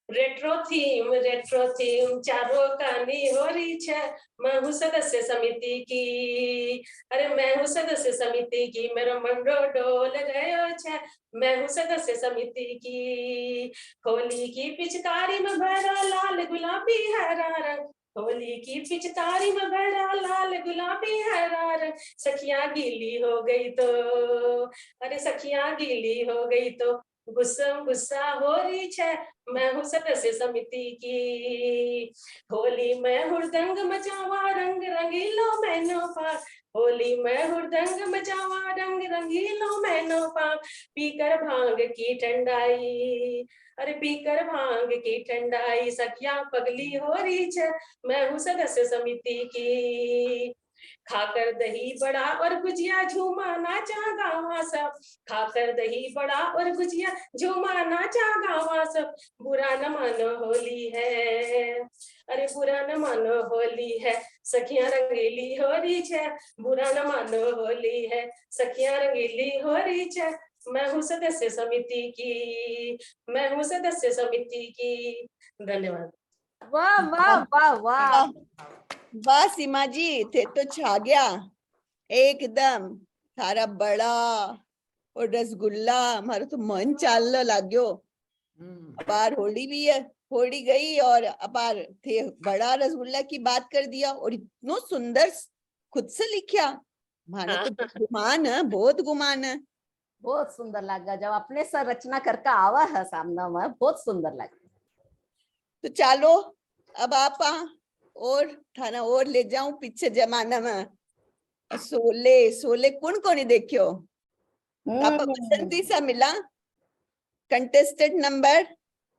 रेट्रो थीम चारों कहानी हो रही है। मैं हूँ सदस्य समिति की, अरे मैं हूँ सदस्य समिति की, मेरा मंडो डोल गयो छे। मैं हूँ सदस्य समिति की, होली की पिचकारी में भरा लाल गुलाबी हरा रंग, होली की पिचकारी में भरा लाल गुलाबी हरा रंग। सखियां गीली हो गई तो, अरे सखियां गीली हो गई तो गुस्सा हो रही है। मैं हूँ सदस्य समिति की, होली में हुड़दंग मचावा रंग रंगीलो मैनो पार, होली में हुड़दंग मचावा रंग रंगीलो मैनो पार। पीकर भांग की ठंडाई, अरे पीकर भांग की ठंडाई, सखियां पगली हो रही है। मैं हूँ सदस्य समिति की, खाकर दही बड़ा और गुजिया झूमा नाचा गावा सब, खाकर दही बड़ा और गुजिया झूमा नाचा गावा सब। बुरा न मानो होली है, अरे बुरा न मानो होली है, सखियां रंगीली हो रही है। बुरा न मानो होली है, सखियां रंगीली हो रही है। मैं हूँ सदस्य समिति की, मैं हूँ सदस्य समिति की। धन्यवाद।
वाह वाह वाह वाह
वाह सीमा जी, थे तो छा गया एकदम थारा बड़ा और रसगुल्ला, हमारा तो मन चालने लाग्यो। अपार होली भी है, होली गई और अपार थे बड़ा रसगुल्ला की बात कर दिया और इतना सुंदर खुद से लिखा। माने तो गुमान है, बहुत गुमान है।
बहुत सुंदर लगा जब अपने से रचना करके आवा है सामने में, बहुत सुंदर लगा।
तो चलो अब आप और थाना और ले जाऊं पीछे जमाना में। सोले कौन ही देखियो। आपा बसंती सा मिला कंटेस्टेड नंबर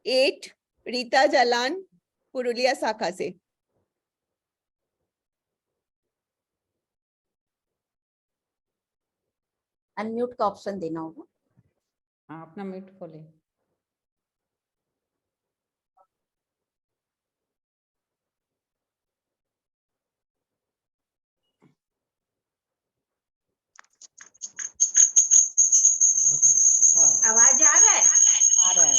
8 रीता जालान पुरुलिया शाखा से।
अनम्यूट का ऑप्शन देना होगा।
हाँ, अपना म्यूट खोले।
आवाज आ रहा है?
आ रहा है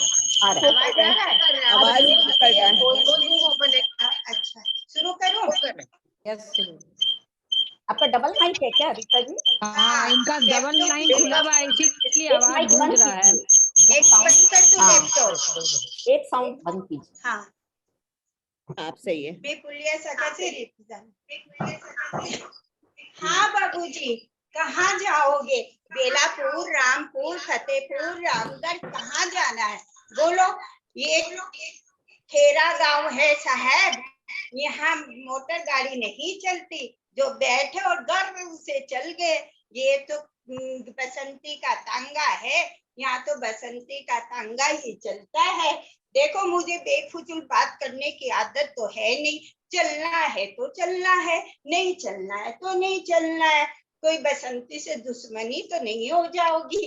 आवाज आ रहा है?
आवाज कर रहा है।
अच्छा, शुरू करूं?
यस, आपका डबल माइक है क्या रीता जी?
हाँ, इनका डबल लाइन खुला हुआ है, इसीलिए आवाज गूंज रहा है।
एक बंद कर तू लैपटॉप।
एक साउंड बंद कीजिए।
हाँ,
आप सही है।
बेपुलिया सका से हाँ बाबूजी, कहाँ जाओगे? बेलापुर, रामपुर, फतेहपुर, रामगढ़, कहाँ जाना है? बोलो। ये खेरा गांव है साहब, यहाँ मोटर गाड़ी नहीं चलती, जो बैठे और गर्व से चल गए। ये तो बसंती का तांगा है, यहाँ तो बसंती का तांगा ही चलता है। देखो, मुझे बेफुजूल बात करने की आदत तो है नहीं। चलना है तो चलना है, नहीं चलना है तो नहीं चलना है। कोई बसंती से दुश्मनी तो नहीं हो जाओगी,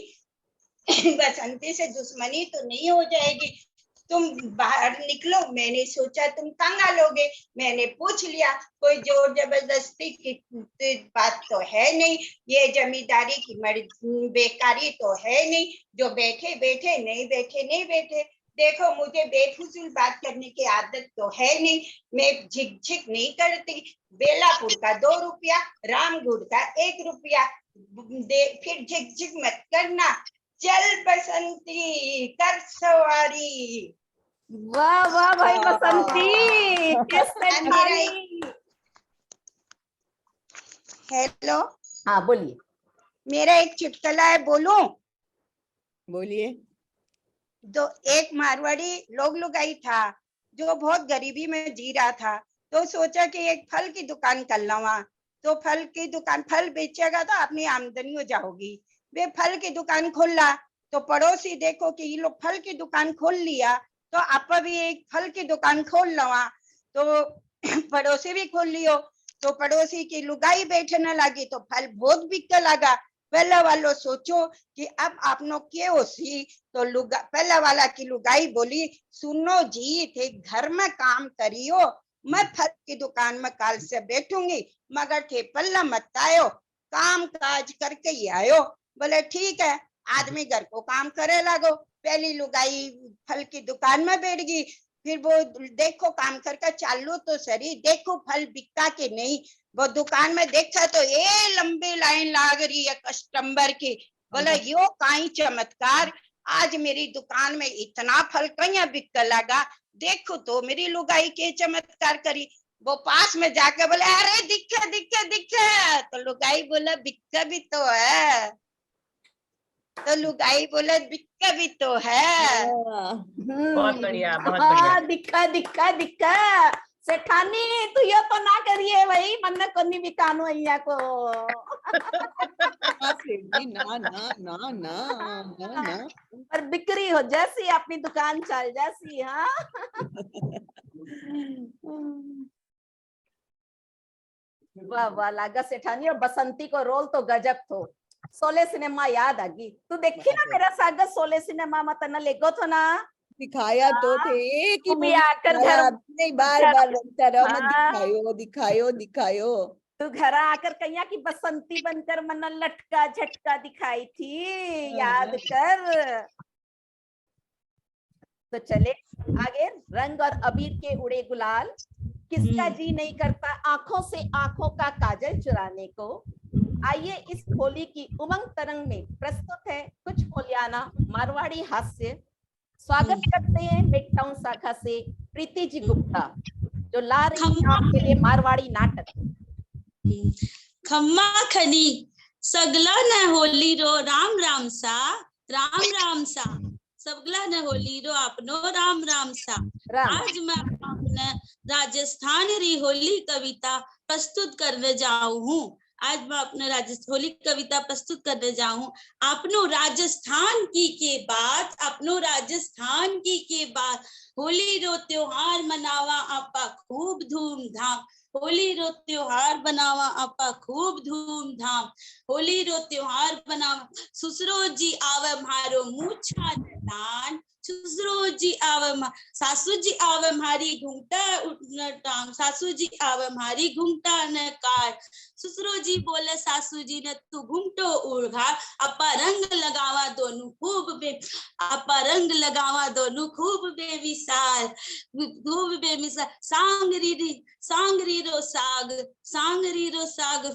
बसंती से दुश्मनी तो नहीं हो जाएगी।
तुम बाहर निकलो। मैंने सोचा तुम तंगा लोगे, मैंने पूछ लिया। कोई जोर जबरदस्ती की बात तो है नहीं, ये जमींदारी की बेकारी तो है नहीं, जो बैठे बैठे, नहीं बैठे नहीं बैठे। देखो मुझे बेफुजूल बात करने की आदत तो है नहीं, मैं झिक नहीं करती। बेलापुर का 2 रुपया, रामगढ़ का 1 रुपया, फिर झिक मत करना। चल बसंती कर सवारी।
वाह वाह भाई बसंती,
हेलो,
हाँ बोलिए।
मेरा एक चुटकुला है, बोलूं?
बोलिए।
एक मारवाड़ी लोग लुगाई था जो बहुत गरीबी में जी रहा था, तो सोचा कि एक फल की दुकान कर लवा। तो फल की दुकान, फल बेचेगा तो अपनी आमदनी हो जाओगी। वे फल की दुकान खोला, तो पड़ोसी देखो कि ये लोग फल की दुकान खोल लिया, तो आप भी एक फल की दुकान खोल लवा। तो पड़ोसी भी खोल लियो। तो पड़ोसी की लुगाई बैठने लगी, तो फल बहुत बिकने लगा। पहला वालों सोचो कि अब आपनो क्या हो सी। तो पहला वाला की लुगाई बोली, सुनो जी, थे घर में काम करियो, मैं फल की दुकान में काल से बैठूंगी, मगर थे पल्ला मत आयो, काम काज करके ही आयो। बोले ठीक है। आदमी घर को काम करे लगो। पहली लुगाई फल की दुकान में बैठ गई, फिर वो देखो काम करके चालू तो सही, देखो फल बिकता के नहीं। वो दुकान में देखा तो ये लंबी लाइन लाग रही है कस्टमर की। बोला यो काई चमत्कार, आज मेरी दुकान में इतना फल कहीं बिकने लगा, देखो तो मेरी लुगाई के चमत्कार करी। वो पास में जाके बोले अरे दिखे दिखे दिखे। तो लुगाई बोला बिक्का भी तो है। तो लुगाई बोले बिक्का भी तो है।
बहुत बढ़िया, बहुत
हाँ,
बढ़िया।
दिक्का दिक्का दिक्का। सेठानी तू ये तो ना करिए भाई, मन कोनी बिकानो अइया को।
ना ना ना ना ना ना,
पर बिक्री हो जैसी, अपनी दुकान चल जैसी। हाँ वाह वाह लागा सेठानी। और बसंती को रोल तो गजब थो। सोले सिनेमा याद आ गई, तू देखी ना मेरा सागर सोले सिनेमा में तना लेगो थो ना।
दिखाया तो थे, एक ही
भी आकर
दिखाया,
घर
नहीं बार लगता रहा, मैं
हाँ।
दिखायो दिखायो दिखायो।
तू घर आकर कहिया की बसंती बनकर मन लटका झटका दिखाई थी, याद कर। तो चले आगे। रंग और अबीर के उड़े गुलाल, किसका जी नहीं करता आंखों से आंखों का काजल चुराने को। आइए इस होली की उमंग तरंग में प्रस्तुत है कुछ होलियाना मारवाड़ी हास्य। स्वागत करते हैं मेकटाउन शाखा से प्रीति जी गुप्ता, जो ला रही है आपके लिए मारवाड़ी नाटक।
खम्मा खनी सगला न होली रो राम राम सा, राम राम सा सगला न होली रो अपनो राम राम सा। आज मैं अपने राजस्थान री होली कविता प्रस्तुत करने जाऊं हूँ। आज मैं अपने होली कविता प्रस्तुत करने जाऊं। अपनो राजस्थान की के बाद, अपनो राजस्थान की के बाद होली रो त्योहार मनावा आपा खूब धूमधाम। होली रो त्योहार बनावा आपा खूब धूमधाम। होली रो त्योहार बनावा, ससुरो जी आवे मारो मूछा दान। ससुरो जी आवे, सासू जी आवे मारी घूंघटा टांग। सासू जी आवे मारी घूंघटा न काट। ससुरो जी बोले सासू जी ने तू घूंघटो उड़ा, अपा रंग लगावा दोनों खूब अपा रंग लगावा दोनों खूब बेमिसाल, खूब बेमिसाल। सांगरी रो साग, सांगरी रो साग,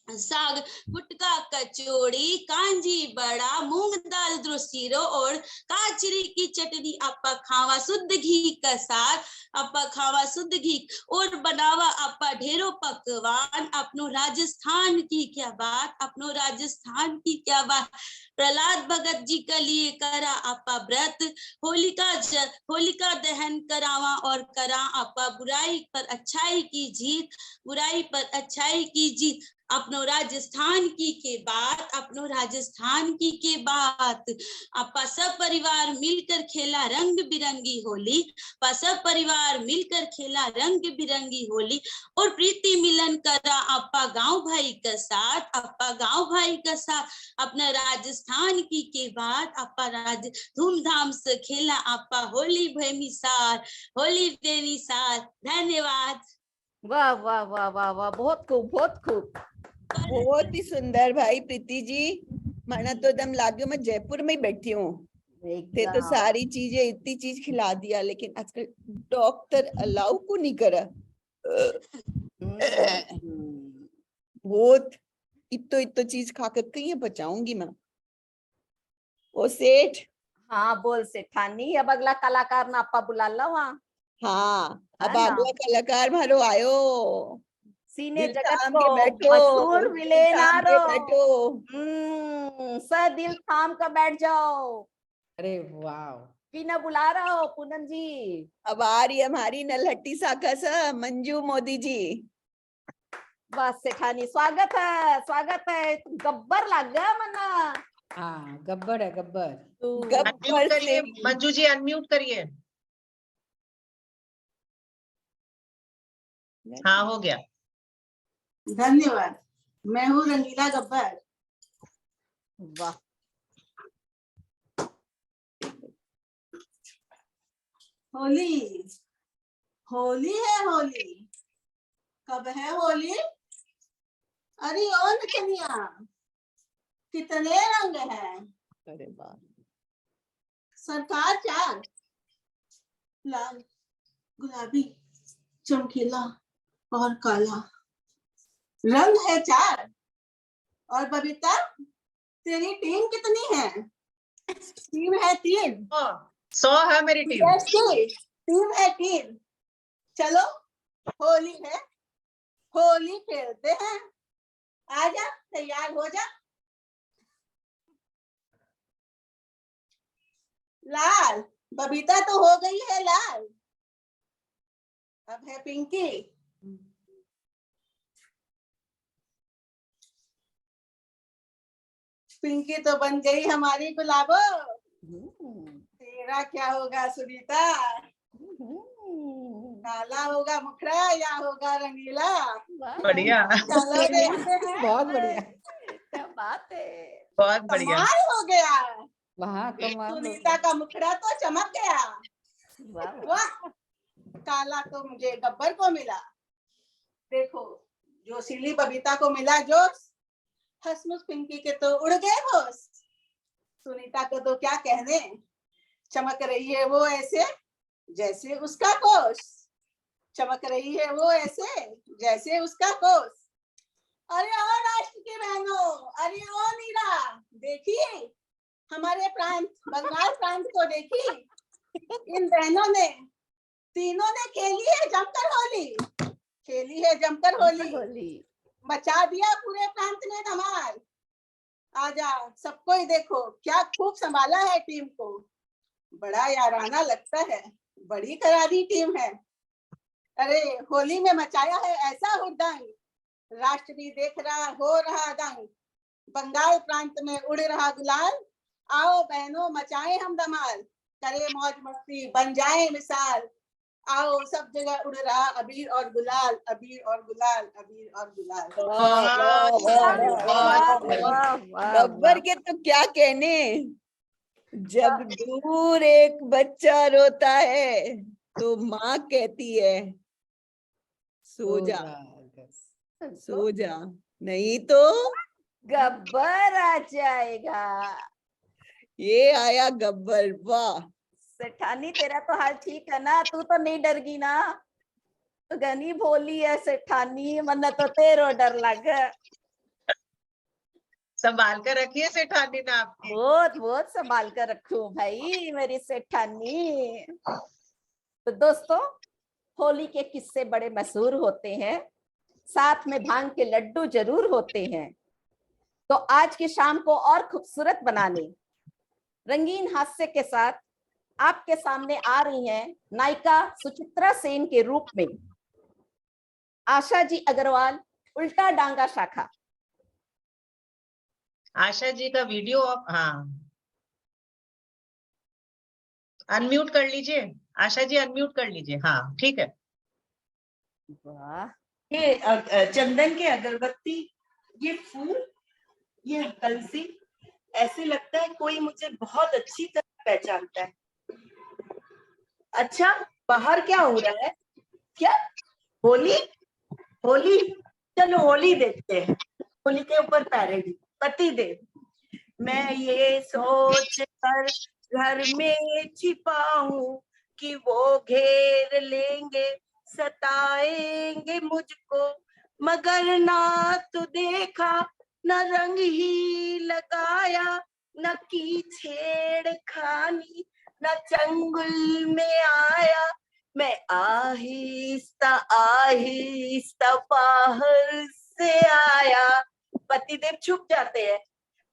साग गुटका कचौड़ी कांजी बड़ा मूंग दाल द्रोसीरो और काचरी की चटनी आपा खावा शुद्ध घी का साग। आपा खावा शुद्ध घी और बनावा आपा ढेरों पकवान। अपनो राजस्थान की क्या बात, अपनो राजस्थान की क्या बात। प्रहलाद भगत जी के लिए करा आपा व्रत। होलिका दहन करावा और करा आपा बुराई पर अच्छाई की जीत, बुराई पर अच्छाई की जीत। अपनो राजस्थान की के बात, अपनो राजस्थान की के बात। अपा सब परिवार मिलकर खेला रंग बिरंगी होली, अपा सब परिवार मिलकर खेला रंग बिरंगी होली, और प्रीति मिलन करा अपा गांव भाई का साथ, अपा गांव भाई का साथ। अपना राजस्थान की के बात, अपा राज धूमधाम से खेला अपा होली बेमिसाल, होली बेमिसाल। धन्यवाद।
वाह वाह वाह वाह वाह, बहुत खूब, बहुत खूब।
बहुत ही सुंदर भाई प्रीति जी। माना तो दम लागे मैं जयपुर में ही बैठी हूँ। थे तो सारी चीजें इतनी चीज खिला दिया, लेकिन आजकल डॉक्टर अलाउ को नहीं करा। बहुत इतो चीज खाकर कहीं बचाऊंगी मैं। ओ सेठ।
हाँ बोल सेठानी, अब अगला कलाकार ना आपा बुला ला वहाँ।
हाँ, अब अगला कलाकार मारो आयो।
सीने
दिल
जगत
थाम
को
के बैठो,
मशहूर
दिल
विलेन
थाम के
आरो।
बैठो।
सर दिल थाम कर बैठ जाओ।
अरे वाह,
कीना बुला रहा हो पूनम जी?
अब आ रही हमारी नलहट्टी शाखा से मंजू मोदी जी।
बस सेठानी, स्वागत है, स्वागत है। गब्बर लग गया मना।
हाँ गब्बर है, गब्बर।
अनम्यूट करिए मंजू जी, अनम्यूट करिए। हाँ हो गया।
धन्यवाद। मैं हूँ रंगीला गब्बर।
वाह।
होली, होली है होली। कब है होली? अरे ओ नचनिया, कितने रंग हैं?
अरे वाह।
सरकार चार, लाल, गुलाबी, चमकीला और काला रंग है चार। और बबीता, तेरी टीम कितनी है? टीम है 3।
100 है मेरी टीम।
टीम है 3। चलो होली है, होली खेलते हैं। आजा, तैयार हो जा। लाल, बबीता तो हो गई है लाल, अब है पिंकी। पिंकी तो बन गई हमारी गुलाबो। तेरा क्या होगा सुनीता? काला होगा मुखड़ा या होगा रंगीला?
बढ़िया,
चलो देखते हैं।
बहुत बढ़िया,
क्या बात है,
बहुत बढ़िया।
कमाल हो गया।
वहाँ कमाल हो
सुनीता का मुखड़ा तो चमक गया। वाह, काला तो मुझे गब्बर को मिला। देखो, जो सिली बबीता को मिला जोश, हसमुख पिंकी के तो उड़ गए होश। सुनीता को तो क्या कहने, चमक रही है वो ऐसे जैसे उसका कोष। चमक रही है वो ऐसे जैसे उसका कोष। अरे ओ राष्ट्र की बहनों, अरे ओ नीरा, देखिए हमारे प्रांत बंगाल प्रांत को देखी। इन बहनों ने, तीनों ने खेली है जमकर होली, खेली है जमकर होली। मचा दिया पूरे प्रांत में धमाल। आजा सबको ही देखो, क्या खूब संभाला है टीम को। बड़ा याराना लगता है, बड़ी करारी टीम है। अरे होली में मचाया है ऐसा हुड़दंग, राष्ट्र भी देख रहा हो रहा दंग। बंगाल प्रांत में उड़ रहा गुलाल, आओ बहनों मचाएं हम धमाल। करे मौज मस्ती बन जाए मिसाल, आओ सब जगह उड़ रहा अबीर और गुलाल, अबीर और गुलाल, अबीर और गुलाल।
गब्बर के तो क्या कहने। जब दूर एक बच्चा रोता है तो माँ कहती है सो जा, सो जा, नहीं तो
गब्बर आ जाएगा।
ये आया गब्बर। वाह
सेठानी, तेरा तो हाल ठीक है ना? तू तो नहीं डरगी ना? तो घनी भोली है सेठानी, मन तो तेरो डर लग।
संभाल कर रखिए सेठानी ना आपकी।
बहुत बहुत संभाल कर रखूं भाई मेरी सेठानी। तो दोस्तों, होली के किस्से बड़े मशहूर होते हैं, साथ में भांग के लड्डू जरूर होते हैं। तो आज की शाम को और खूबसूरत बनाने रंगीन हास्य के साथ आपके सामने आ रही हैं नायिका सुचित्रा सेन के रूप में आशा जी अग्रवाल उल्टा डांगा शाखा।
आशा जी का वीडियो हाँ अनम्यूट कर लीजिए। आशा जी अनम्यूट कर लीजिए। हाँ ठीक है।
वाह,
ये चंदन के अगरबत्ती, ये फूल, ये कलसी, ऐसे लगता है कोई मुझे बहुत अच्छी तरह पहचानता है। अच्छा, बाहर क्या हो रहा है? क्या होली? होली, चलो होली देखते हैं। होली के ऊपर पैरेड, पति देव। मैं ये सोच कर घर में छिपा हूँ कि वो घेर लेंगे, सताएंगे मुझको, मगर ना तो देखा, न रंग ही लगाया, न की छेड़खानी, न चंगुल में आया। मैं आहिस्ता आहिस्ता बाहर से आया। पतिदेव छुप जाते हैं,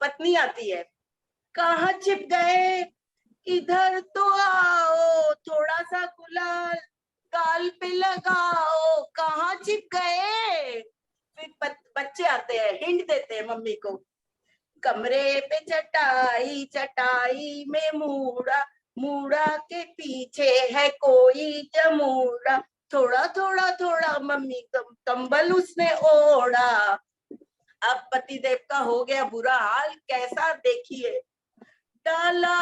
पत्नी आती है। कहाँ छिप गए? इधर तो आओ, थोड़ा सा गुलाल गाल पे लगाओ। कहाँ छिप गए? फिर बच्चे आते हैं, हिंट देते हैं मम्मी को। कमरे पे चटाई, चटाई में मूड़ा, मूड़ा के पीछे है कोई जमूड़ा। थोड़ा थोड़ा थोड़ा मम्मी कंबल उसने ओढ़ा। अब पतिदेव का हो गया बुरा हाल, कैसा देखिए। डाला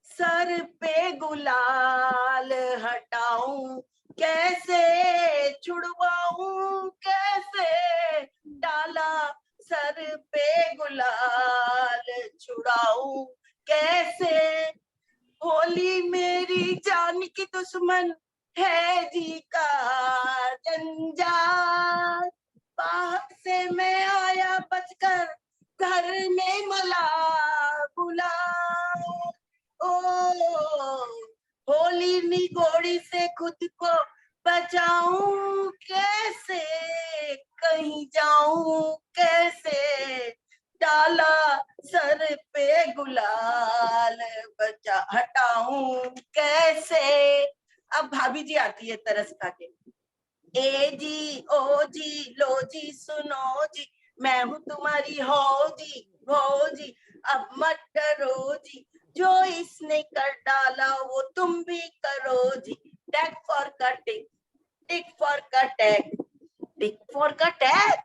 सर पे गुलाल, हटाऊं कैसे, छुड़वाऊं कैसे। डाला सर पे गुलाल, छुड़ाऊं कैसे। होली मेरी जान की दुश्मन है जी का जंजाल। बाहर से मैं आया बचकर, घर में मला गुलाल। ओ होली निगोड़ी से खुद को बचाऊं कैसे, कहीं जाऊं कैसे। डाला सर पे गुलाल, बचा हटाऊं कैसे। अब भाभी जी आती है तरस खा के। ए जी, ओ जी, लो जी, सुनो जी, मैं हूँ तुम्हारी हो जी, अब मत डरो जी, जो इसने कर डाला वो तुम भी करो जी। Tag for cutting, tick for कटैग, टिक फॉर कटैग।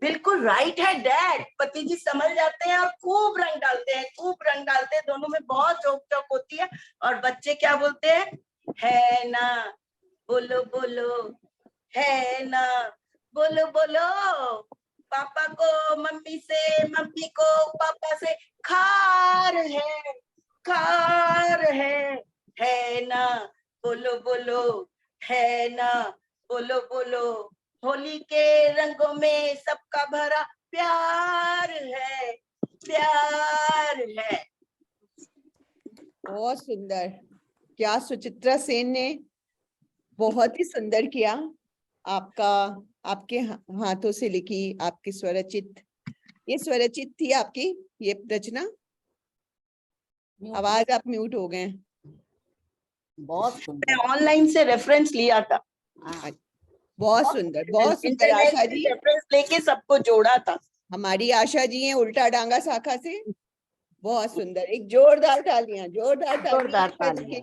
बिल्कुल राइट है डैड। पति जी समझ जाते हैं और खूब रंग डालते हैं, खूब रंग डालते हैं। दोनों में बहुत चौक चौक होती है। और बच्चे क्या बोलते हैं? है ना, बोलो बोलो, है ना, बोलो बोलो। पापा को मम्मी से, मम्मी को पापा से, खार है ना, बोलो बोलो, है ना, बोलो बोलो। होली के रंगों में सबका भरा प्यार है, प्यार है।
बहुत सुंदर। क्या सुचित्रा सेन ने बहुत ही सुंदर किया। आपका, आपके हाथों से लिखी, आपकी स्वरचित, ये स्वरचित थी आपकी ये रचना। आवाज आप म्यूट हो गए।
बहुत सुंदर।
मैं ऑनलाइन से रेफरेंस लिया था।
बहुत सुंदर, बहुत सुंदर। आशा जी
रेफरेंस लेके सबको जोड़ा था।
हमारी आशा जी हैं उल्टा डांगा शाखा से। बहुत सुंदर, एक जोरदार तालियां, जोरदार तालियां।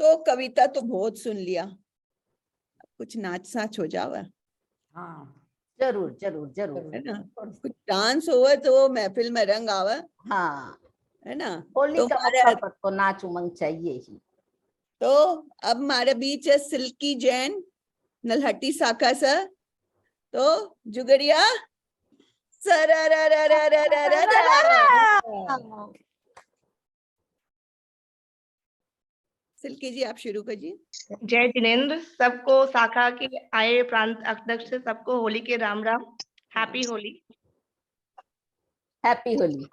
तो कविता तो बहुत सुन लिया, कुछ नाच साच हो जावा।
हाँ जरूर जरूर जरूर,
है ना, कुछ डांस हुआ तो महफिल में रंग आवा।
हाँ
है ना।
होली
तो
का मौका पर तो नाच उमंग चाहिए ही।
तो अब हमारे बीच है सिल्की जैन नलहट्टी शाखा से। तो जुगड़िया सिल्की जी आप शुरू करिए।
जय जिनेन्द्र। सबको शाखा के आए प्रांत अध्यक्ष से सबको होली के राम राम। हैप्पी होली।
हैप्पी होली।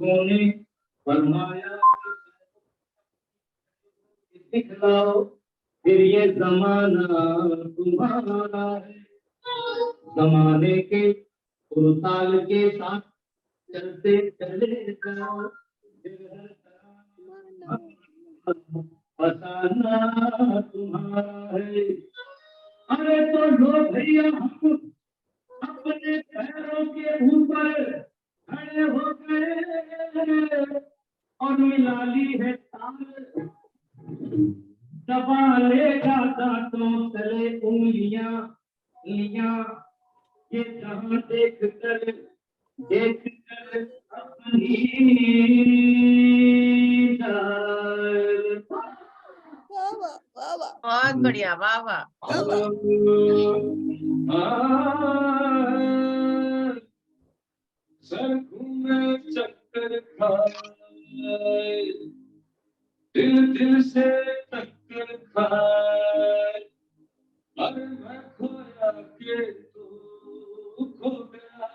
बुजुर्गों ने फरमाया दिखलाओ फिर ये जमाना तुम्हारा है। जमाने के उताल के साथ चलते चले जाओ फसाना तुम्हारा है। अरे तो लो भैया हम अपने पैरों के ऊपर खड़े हो गए और मिला ली है ताल। दबा लेगा दांतों तले उंगलियां लिया ये जहां देख कर अपनी डाल।
बहुत बढ़िया, वाह वाह।
सर घूमे चक्कर खाए दिल से टक्कर खाए अरे मैं खोया के तू खो गया।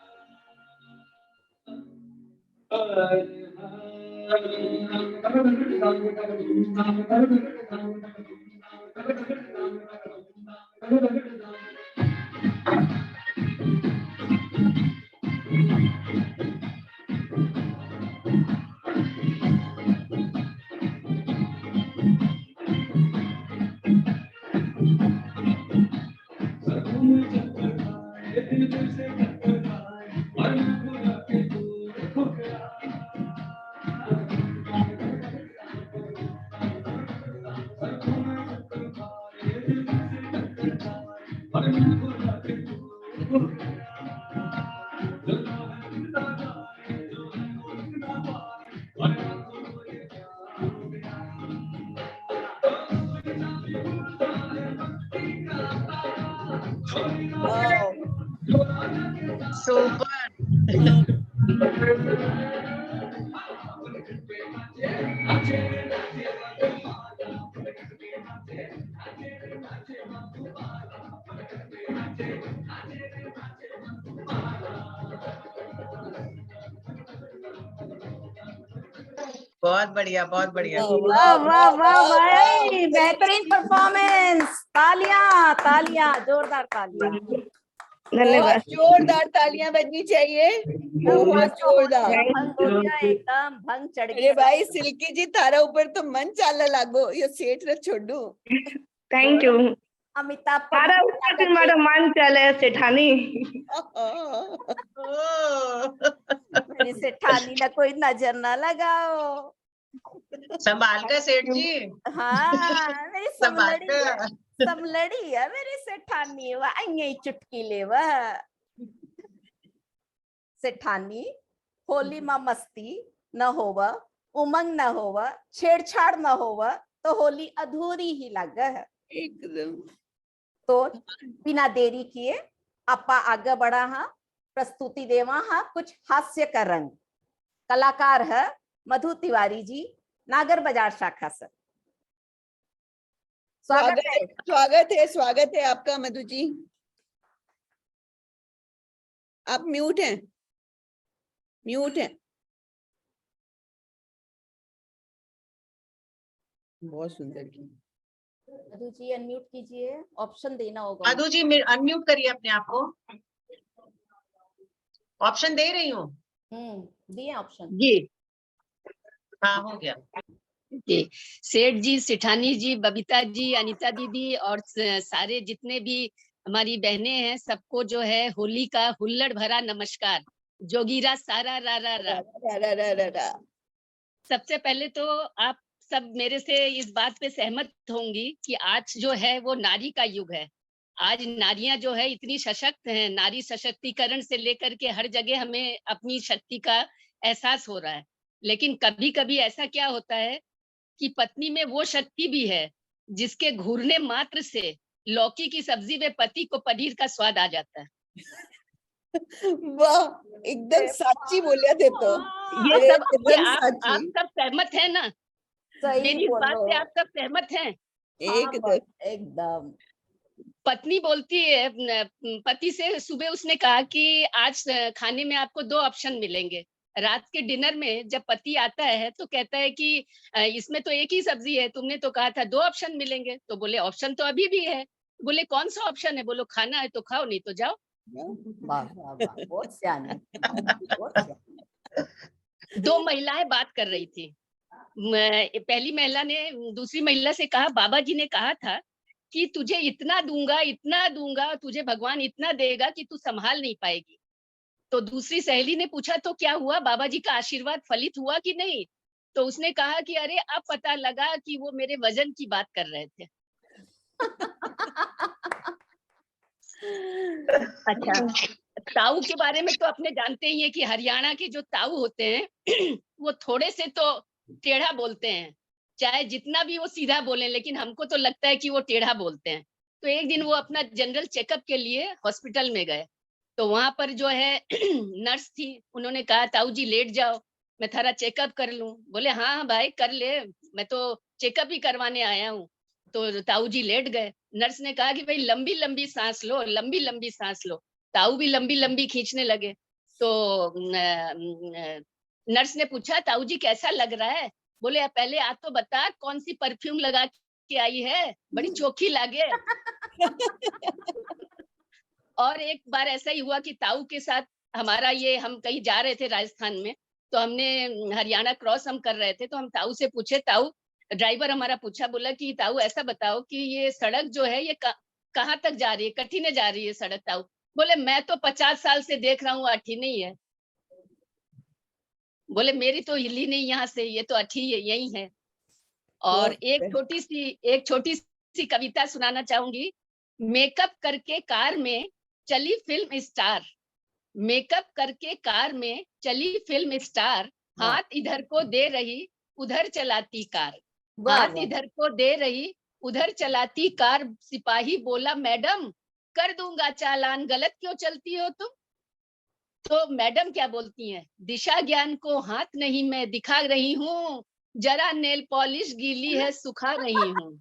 बहुत बढ़िया, बहुत बढ़िया।
वाह वाह वाह भाई, बेहतरीन परफॉर्मेंस। तालियां तालियां, जोरदार तालियां।
धन्यवाद।
जोरदार तालियां बजनी चाहिए, बहुत जोरदार।
भंग हो गया, एकदम भंग चढ़
अरे
गया।
भाई सिल्की जी, तारा ऊपर तो मन चाला लागो, ये सेठ रे छोड़ू।
Thank you.
अमिताभ
तारा ऊपर से मारा मान चले सेठानी।
मेरी सेठानी ना कोई नजर ना लगाओ।
संभाल कर सेठ जी।
हाँ, मेरी
संभाल
समलड़ी
कर।
है, समलड़ी है मेरी सेठानी। वह आई चुटकी ले वह सेठानी। होली माँ मस्ती न होवा, उमंग न होवा, छेड़छाड़ न होवा तो होली अधूरी ही लग है
एकदम।
तो बिना देरी किए आपा आगे बढ़ा। हाँ, प्रस्तुति देवा। हाँ, कुछ हास्य का रंग। कलाकार है मधु तिवारी जी, नागर बाजार शाखा से। स्वागत है।
स्वागत है आपका मधु जी। आप म्यूट हैं, म्यूट हैं। बहुत सुंदर की।
मधु जी अनम्यूट कीजिए, ऑप्शन देना होगा।
मधु जी अनम्यूट करिए अपने आप को। ऑप्शन दे रही हूँ।
दिए ऑप्शन
जी। हाँ, हो गया
जी। सेठ जी, सेठानी जी, बबीता जी, अनीता दीदी और सारे जितने भी हमारी बहनें हैं, सबको जो है होली का हुल्लड़ भरा नमस्कार। जोगीरा सारा रा रा रा। सबसे पहले तो आप सब मेरे से इस बात पे सहमत होंगी कि आज जो है वो नारी का युग है। आज नारियां जो है इतनी सशक्त हैं। नारी सशक्तिकरण से लेकर के हर जगह हमें अपनी शक्ति का एहसास हो रहा है। लेकिन कभी कभी ऐसा क्या होता है कि पत्नी में वो शक्ति भी है जिसके घूरने मात्र से लौकी की सब्जी में पति को पनीर का स्वाद आ जाता है।
वाह, एकदम साची बोलिया थे तो।
ये सब आप सब सहमत हैं ना? मेरी इस बात से आप सब सहमत हैं?
एकदम।
पत्नी बोलती है पति से, सुबह उसने कहा कि आज खाने में आपको 2 ऑप्शन मिलेंगे, रात के डिनर में जब पति आता है तो कहता है कि इसमें तो एक ही सब्जी है, तुमने तो कहा था 2 ऑप्शन मिलेंगे। तो बोले ऑप्शन तो अभी भी है। बोले कौन सा ऑप्शन है? बोलो खाना है तो खाओ, नहीं तो जाओ।
वाह वाह वाह, बहुत सियाने, बहुत सियाने।
2 महिलाएं बात कर रही थी। पहली महिला ने दूसरी महिला से कहा, बाबा जी ने कहा था कि तुझे इतना दूंगा, तुझे भगवान इतना देगा कि तू संभाल नहीं पाएगी। तो दूसरी सहेली ने पूछा, तो क्या हुआ, बाबा जी का आशीर्वाद फलित हुआ कि नहीं? तो उसने कहा कि अरे अब पता लगा कि वो मेरे वजन की बात कर रहे थे। अच्छा, ताऊ के बारे में तो अपने जानते ही हैं कि हरियाणा के जो ताऊ होते हैं वो थोड़े से तो टेढ़ा बोलते हैं, चाहे जितना भी वो सीधा बोले, लेकिन हमको तो लगता है कि वो टेढ़ा बोलते हैं। तो एक दिन वो अपना जनरल चेकअप के लिए हॉस्पिटल में गए, तो वहां पर जो है नर्स थी, उन्होंने कहा ताऊ जी लेट जाओ, मैं थारा चेकअप कर लूं। बोले हाँ भाई कर ले, मैं तो चेकअप ही करवाने आया हूँ। तो ताऊ जी लेट गए। नर्स ने कहा कि भाई लंबी लंबी सांस लो, लंबी लंबी सांस लो। ताऊ भी लंबी लंबी खींचने लगे। तो नर्स ने पूछा ताऊ जी कैसा लग रहा है? बोले पहले आप तो बता कौन सी परफ्यूम लगा के आई है, बड़ी चोखी लागे। और एक बार ऐसा ही हुआ कि ताऊ के साथ हमारा ये, हम कहीं जा रहे थे राजस्थान में, तो हमने हरियाणा क्रॉस हम कर रहे थे, तो हम ताऊ से पूछे, ताऊ ड्राइवर हमारा पूछा, बोला कि ताऊ ऐसा बताओ कि ये सड़क जो है ये कहाँ तक जा रही है, कठिन जा रही है सड़क? ताऊ बोले मैं तो 50 साल से देख रहा हूँ अठी नहीं है। बोले मेरी तो हिली नहीं यहाँ से, ये तो अठी है, यही है। और एक छोटी सी कविता सुनाना चाहूंगी। मेकअप करके कार में चली फिल्म स्टार, मेकअप करके कार में चली फिल्म स्टार, हाथ इधर को दे रही उधर चलाती कार, हाथ इधर को दे रही उधर चलाती कार। सिपाही बोला मैडम कर दूंगा चालान, गलत क्यों चलती हो तुम? तो मैडम क्या बोलती हैं, दिशा ज्ञान को हाथ नहीं मैं दिखा रही हूँ, जरा नेल पॉलिश गीली है सुखा रही हूँ।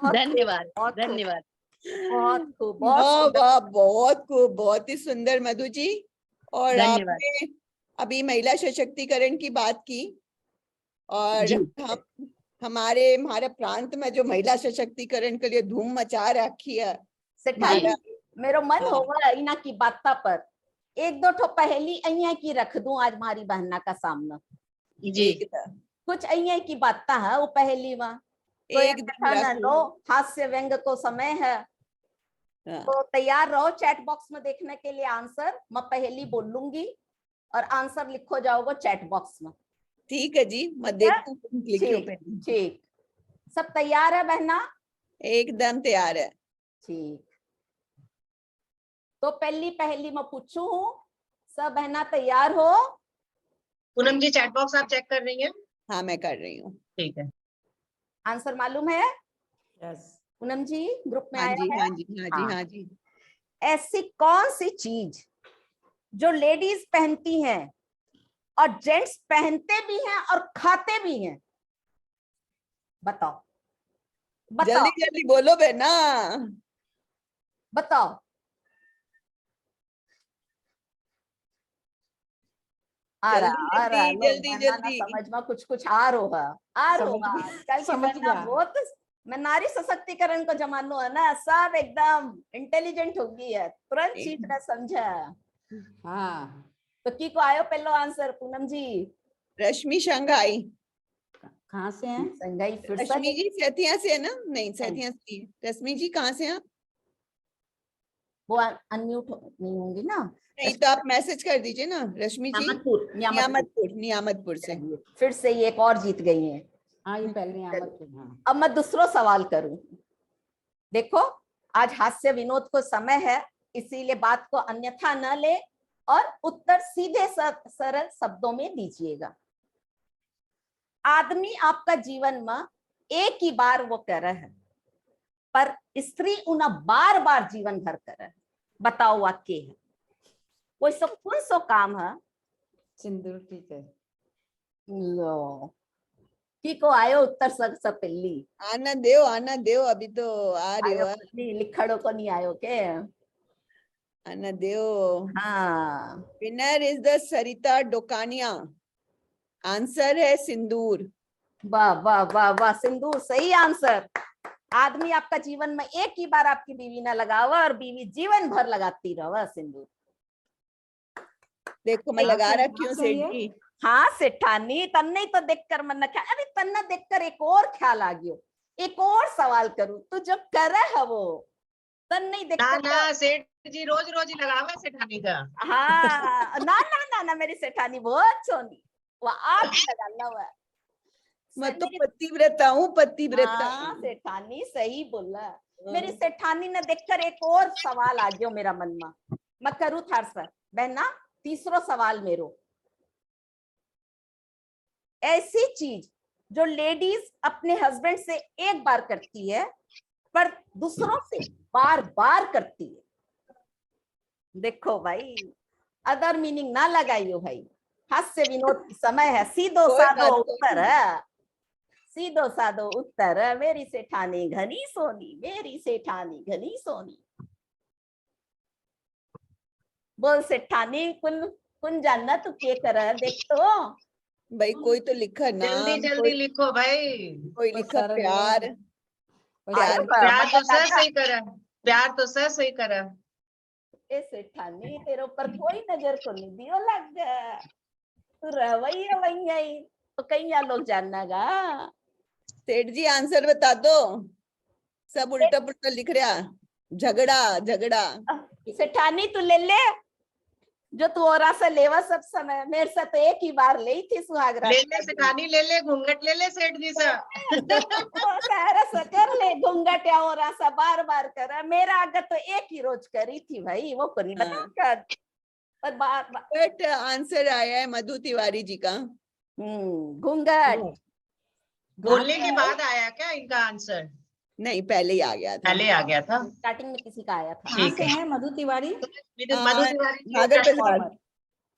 धन्यवाद धन्यवाद।
बहुत खूब,
बहुत खूब, बहुत ही सुंदर मधु जी। और
धन्यवाद।
आपने अभी महिला सशक्तिकरण की बात की, और हमारे प्रांत में जो महिला सशक्तिकरण के लिए धूम मचा रखी है।
मेरो मन होगा इना की बाता पर एक दो ठो पहली अइया की रख दूं आज हमारी बहना का सामना
जी।
कुछ अइया की बाता है वो पहली वहां तो एक लो, हास्य व्यंग को समय है। तो तैयार रहो चैट बॉक्स में देखने के लिए आंसर। मैं पहली बोलूंगी और आंसर लिखो जाओगे चैट बॉक्स में।
ठीक है जी, मैं देखती हूँ।
ठीक, सब तैयार है बहना?
एकदम तैयार है।
ठीक, तो पहली मैं पूछू हूँ, सब बहना तैयार हो?
पूनम जी चैट बॉक्स आप चेक कर रही हैं?
हाँ मैं कर रही हूँ।
ठीक है।
आंसर मालूम है?
यस।
पूनम जी ग्रुप में
हाँ
आया
जी,
है?
हाँ जी, हाँ जी, हाँ जी।
ऐसी कौन सी चीज जो लेडीज पहनती हैं और जेंट्स पहनते भी हैं और खाते भी हैं? बताओ
जल्दी जल्दी बोलो बहना,
बताओ। आ रहा जल्दी समझ में कुछ आ रहा बहुत। मैं नारी सशक्तिकरण को जमानो है ना, सब एकदम इंटेलिजेंट हो गई है, तुरंत चीज ने समझा।
हाँ
तो की को आयो पहलो आंसर पूनम जी?
रश्मि शंघाई।
कहाँ से हैं? शंघाई फिर से?
रश्मि जी सैथिया से है ना? नहीं सैथिया से। रश्मि जी कहाँ से हैं?
वो अनम्यूट नहीं होंगी ना?
नहीं तो आप मैसेज कर दीजिए ना रश्मि जी। नियामतपुर से।
फिर से ये एक और जीत गई हैं।
हाँ ये पहले नियामतपुर। हाँ।
अब मैं दूसरा सवाल करूं। देखो आज हास्य विनोद को समय है, इसीलिए बात को अन्यथा न ले और उत्तर सीधे सरल शब्दों में दीजिएगा। आदमी आपका जीवन में एक ही बार वो कर है, पर स्त्री उन्हें बार बार जीवन भर कर है। बताओ वाक्य है वो कौन सो काम है?
सिंदूर ठीक है।
लो की को आयो उत्तर सब पहली।
आना दो अभी तो आ रही हो।
लिखड़ो को नहीं आयो के?
अनदेव।
हाँ,
winner is the Sarita Dokania. Answer है सिंदूर।
वाह वाह वाह वाह, सिंदूर सही आंसर। आदमी आपका जीवन में एक ही बार आपकी बीवी ना लगावा और बीवी जीवन भर लगाती रहो सिंदूर।
देखो मैं लगा रखी हूँ सेठ जी।
हाँ सेठानी, तन्ने तो देखकर मन न ख्याल, अरे तन्ना देखकर एक और ख्याल आ गयो, एक और सवाल करूं, तू जो करे है वो तन्ने देखकर।
ना सेठ जी रोज रोज ही लगावे सेठानी का।
हाँ ना ना ना ना, मेरी सेठानी बहुत सोनी, वो आप लगाना हुआ।
मैं तो पतिव्रता हूँ, पतिव्रता।
हाँ सेठानी सही बोला। मेरी सेठानी ने देखकर एक और सवाल आ गयो मेरा मन में, मैं करूँ थार सर बहना। तीसरो सवाल मेरो, ऐसी चीज जो लेडीज अपने हस्बैंड से एक बार करती है पर दूसरों से बार बार करती है। देखो भाई, अदर मीनिंग ना लगाइयो भाई, हास्य विनोद की समय है। सीधो साधो उत्तर है, सीधो साधो उत्तर है। मेरी सेठानी घनी सोनी, मेरी सेठानी घनी सोनी। बोल सेठानी, कुन जानना तू के कर, देख तो
भाई कोई तो लिखा नाम,
जल्दी जल्दी लिखो भाई।
कोई लिखा प्यार।
प्यार तो सर सही करा, प्यार तो सर सही करा।
ए सेठानी, तेरे ऊपर कोई नजर को नहीं दियो लग गया, तू रवैया वही आई तो कहीं लोग जानना गा।
सेठ जी आंसर बता दो, सब उल्टा पुल्टा लिख रहा। झगड़ा झगड़ा।
सेठानी तू ले ले जो तू और से लेवा सब समय, मेरे से तो एक ही बार ले थी सुहागरा।
ले ले सेठानी, ले ले घूंघट ले ले सेठ जी से।
कर ले घूंघट या और सा बार बार कर, मेरा आगे तो एक ही रोज करी थी भाई, वो को नहीं बता पर बार बार।
बट आंसर आया है मधु तिवारी जी का।
घूंघट।
बोलने के बाद आया क्या इनका आंसर?
नहीं पहले ही आ गया था।
पहले आ गया था,
स्टार्टिंग में किसी का आया था।
ठीक है।
मधु तिवारी,
मधु तिवारी
नागर बाजार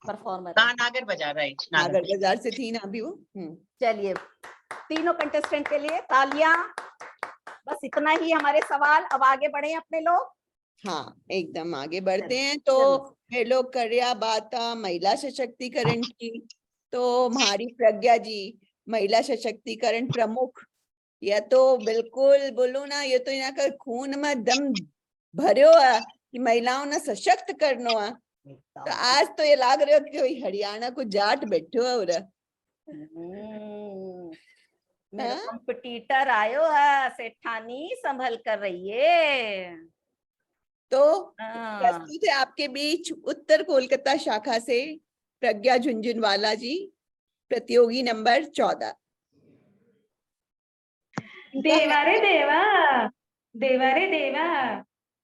परफॉर्मर।
नागर बाजार, राइट,
नागर बाजार से थी ना अभी वो।
चलिए तीनों कंटेस्टेंट के लिए तालियां। बस इतना ही हमारे सवाल, अब आगे बढ़े अपने लोग।
हाँ एकदम आगे बढ़ते हैं। तो ये लोग कर रहा बात महिला सशक्तिकरण की। तो हमारी प्रज्ञा जी महिला सशक्तिकरण प्रमुख, या तो बिल्कुल बोलो ना, ये तो इना का खून में दम भरियो है कि महिलाओं ने सशक्त करनो है। तो आज तो ये लाग रहा कि कोई हरियाणा को जाट बैठो है। और
मेरा कॉम्पिटिटर आयो है, सेठानी संभल कर रहिए।
तो प्रस्तुत है आपके बीच उत्तर कोलकाता शाखा से प्रज्ञा झुंझुनवाला जी, प्रतियोगी नंबर 14।
देवा रे देवा, देवा रे देवा,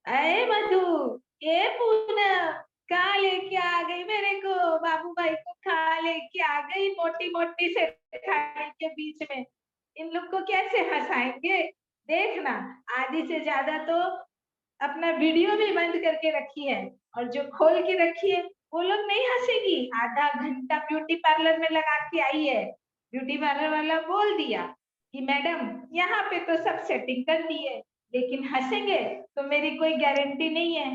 अरे मधु, ये पूनम कहाँ लेके आ गई मेरे को, बाबू भाई को कहाँ लेके आ गई मोटी मोटी से थाली के बीच में। इन लोग को कैसे हंसाएंगे, देखना। आधी से ज्यादा तो अपना वीडियो भी बंद करके रखी है, और जो खोल के रखी है वो लोग नहीं हंसेगी। आधा घंटा ब्यूटी पार्लर में लगा के आई है, ब्यूटी पार्लर वाला बोल दिया कि मैडम यहाँ पे तो सब सेटिंग कर दी है, लेकिन हंसेंगे तो मेरी कोई गारंटी नहीं है।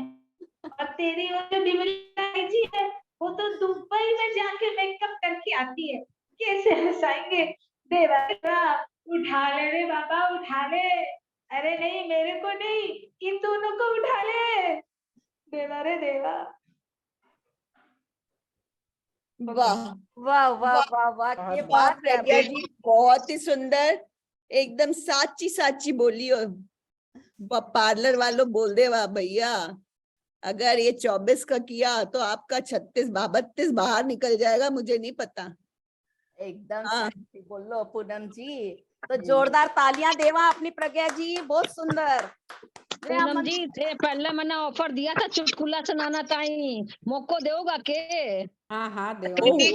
और तेरी वो जो बिमला जी है वो तो दुबई में जाके मेकअप करके आती है, कैसे हंसाएंगे। देवा उठा ले रे बाबा, उठा ले। अरे नहीं मेरे को नहीं, इन दोनों को उठा ले। देवा रे देवा।
वाह
वाह वाह वाह वाह, ये बात है
प्रज्ञा जी, बहुत ही सुंदर, एकदम साची साची बोली। हो पार्लर वालों बोल दे वाह भैया, अगर ये 24 का किया तो आपका 36 32 बाहर निकल जाएगा, मुझे नहीं पता।
एकदम सही बोलो पूनम जी। तो जोरदार तालियां देवा अपनी प्रज्ञा जी, बहुत सुंदर।
पूनम जी थे पहले मैंने ऑफर दिया था चुटकुला सुनाना ताई, मौको दोगा के?
हाँ हाँ
कृति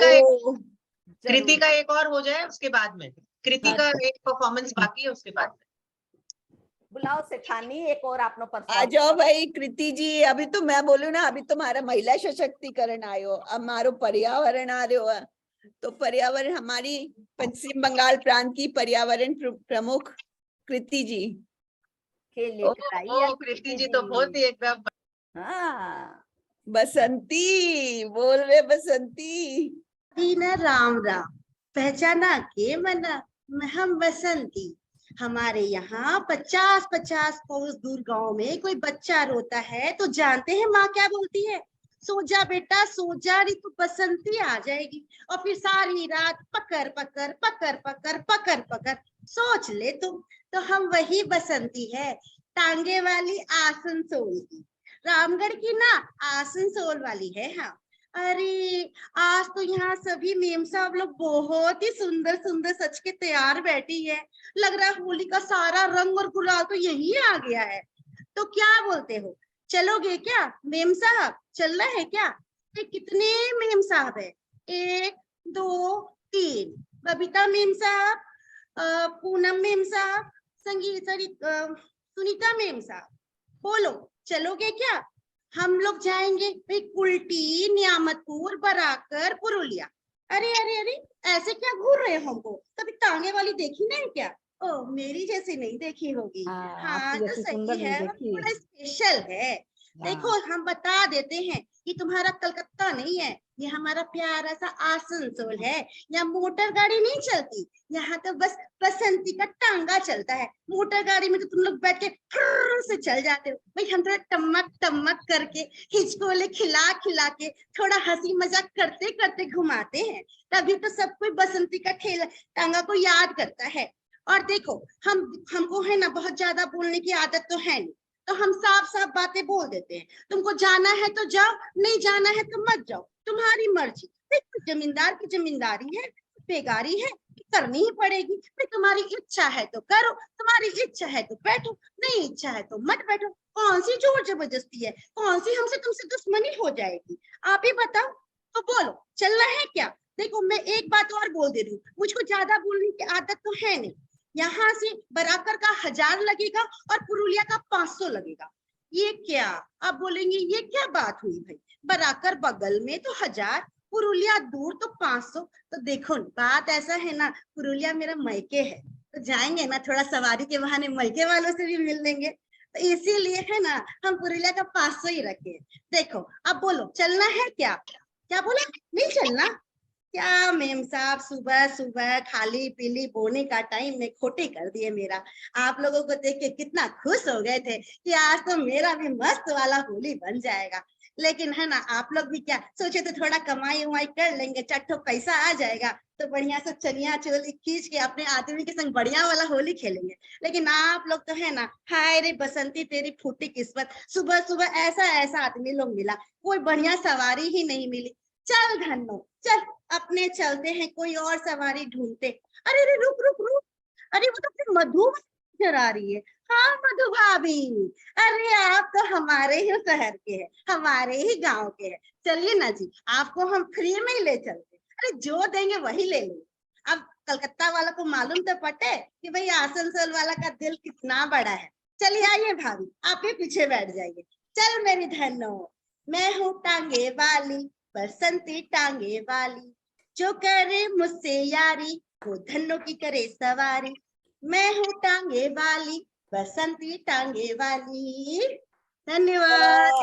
का एक और हो जाए उसके बाद में, कृति का एक परफॉर्मेंस बाकी है उसके बाद में।
बुलाओ सेठानी, एक और आपनो परफॉर्मेंस।
आ जाओ भाई कृति जी। अभी तो मैं बोलू ना, अभी तुम्हारा महिला सशक्तिकरण आयो, अब हमारो पर्यावरण आ रहे हो। तो पर्यावरण हमारी पश्चिम बंगाल प्रांत की पर्यावरण प्रमुख कृति जी
के लेकर आई है।
कृति जी तो बहुत ही एकदम।
हाँ
बसंती बोल रहे बसंती।
दीना राम राम, पहचाना के मना, हम बसंती। हमारे यहाँ 50-50 कोस दूर गांव में कोई बच्चा रोता है तो जानते हैं माँ क्या बोलती है? सो जा बेटा सो जा, नहीं तो बसंती आ जाएगी। और फिर सारी रात पकड़ पकड़ पकड़ पकड़ पकड़ पकड़। सोच ले तुम, तो हम वही बसंती है, टांगे वाली आसनसोल की। रामगढ़ की ना आसनसोल वाली है। हाँ, अरे आज तो यहाँ सभी मेम साहब लोग बहुत ही सुंदर सुंदर सच के तैयार बैठी है। लग रहा है होली का सारा रंग और गुलाल तो यही आ गया है। तो क्या बोलते हो, चलोगे क्या मेम साहब? चलना है क्या? कितने मेम साहब है? 1 2 3। बबीता मेम साहब, पूनम मेम साहब, सुनीता मेम साहब, बोलो चलोगे क्या? हम लोग जाएंगे भाई कुल्टी, नियामतपुर, बराकर, पुरुलिया। अरे अरे अरे, ऐसे क्या घूर रहे हो हमको? कभी टांगे वाली देखी नहीं क्या? ओ, मेरी जैसी नहीं देखी होगी। हाँ तो सही है, बड़ा स्पेशल है। देखो हम बता देते हैं कि तुम्हारा कलकत्ता नहीं है, ये हमारा प्यारा सा आसनसोल है। यहाँ मोटर गाड़ी नहीं चलती, यहाँ तो बस बसंती का टांगा चलता है। मोटर गाड़ी में तो तुम लोग बैठ के फुर्र से चल जाते हो। भाई हम थोड़ा टमक टमक करके, हिचकोले खिला खिला के, थोड़ा हंसी मजाक करते करते घुमाते हैं, तभी तो सब कोई बसंती का ठेला टांगा को याद करता है। और देखो हमको है ना बहुत ज्यादा बोलने की आदत तो है नहीं, तो हम साफ साफ बातें बोल देते हैं। तुमको जाना है तो जाओ, नहीं जाना है तो मत जाओ, तुम्हारी मर्जी। जमींदार की जमींदारी है, बेगारी है, करनी ही पड़ेगी। तुम्हारी इच्छा है तो करो, तुम्हारी इच्छा है तो बैठो, नहीं इच्छा है तो मत बैठो। कौन सी जोर जबरदस्ती है? कौन सी हमसे तुमसे दुश्मनी हो जाएगी? आप ही बताओ। तो बोलो चलना है क्या? देखो मैं एक बात और बोल दे रही हूँ, मुझको ज्यादा बोलने की आदत तो है नहीं। यहाँ से बराकर का 1000 लगेगा और पुरुलिया का 500 लगेगा। ये क्या? आप बोलेंगे ये क्या बात हुई भाई? बराकर बगल में तो 1000, पुरुलिया दूर तो 500। तो देखो बात ऐसा है ना, पुरुलिया मेरा मायके है, तो जाएंगे ना थोड़ा सवारी के बहाने मायके वालों से भी मिल लेंगे, तो इसीलिए है ना हम पुरुलिया का 500 ही रखे। देखो अब बोलो चलना है क्या? क्या बोला? नहीं चलना? क्या मेम साहब, सुबह सुबह खाली पीली बोने का टाइम में खोटी कर दिए मेरा। आप लोगों को देख के कितना खुश हो गए थे कि आज तो मेरा भी मस्त वाला होली बन जाएगा। लेकिन है ना आप लोग भी क्या सोचे थे, थोड़ा कमाई उमाई कर लेंगे, चट्टो पैसा आ जाएगा तो बढ़िया से चनिया चोली खींच के अपने आदमी के संग बढ़िया वाला होली खेलेंगे। लेकिन आप लोग तो है ना, हाय रे बसंती तेरी फूटी किस्मत, सुबह सुबह ऐसा ऐसा आदमी लोग मिला, कोई बढ़िया सवारी ही नहीं मिली। चल धन्नो चल, अपने चलते हैं, कोई और सवारी ढूंढते। अरे अरे रुक रुक रुक, अरे वो तो फिर मधु नजर आ रही है। हाँ मधु भाभी, अरे आप तो हमारे ही शहर के हैं, हमारे ही गांव के हैं। चलिए ना जी, आपको हम फ्री में ही ले चलते। अरे जो देंगे वही ले लेंगे। अब कलकत्ता वाला को मालूम तो पटे कि भाई आसनसोल वाला का दिल कितना बड़ा है। चलिए आइए भाभी, आप ही पीछे बैठ जाइए। चल मेरी धनो, मैं हूँ टांगे वाली, बसंती टांगे वाली, जो करे मुझसे यारी वो धन्नो की करे सवारी। मैं हूँ टांगे वाली, बसंती टांगे वाली। धन्यवाद।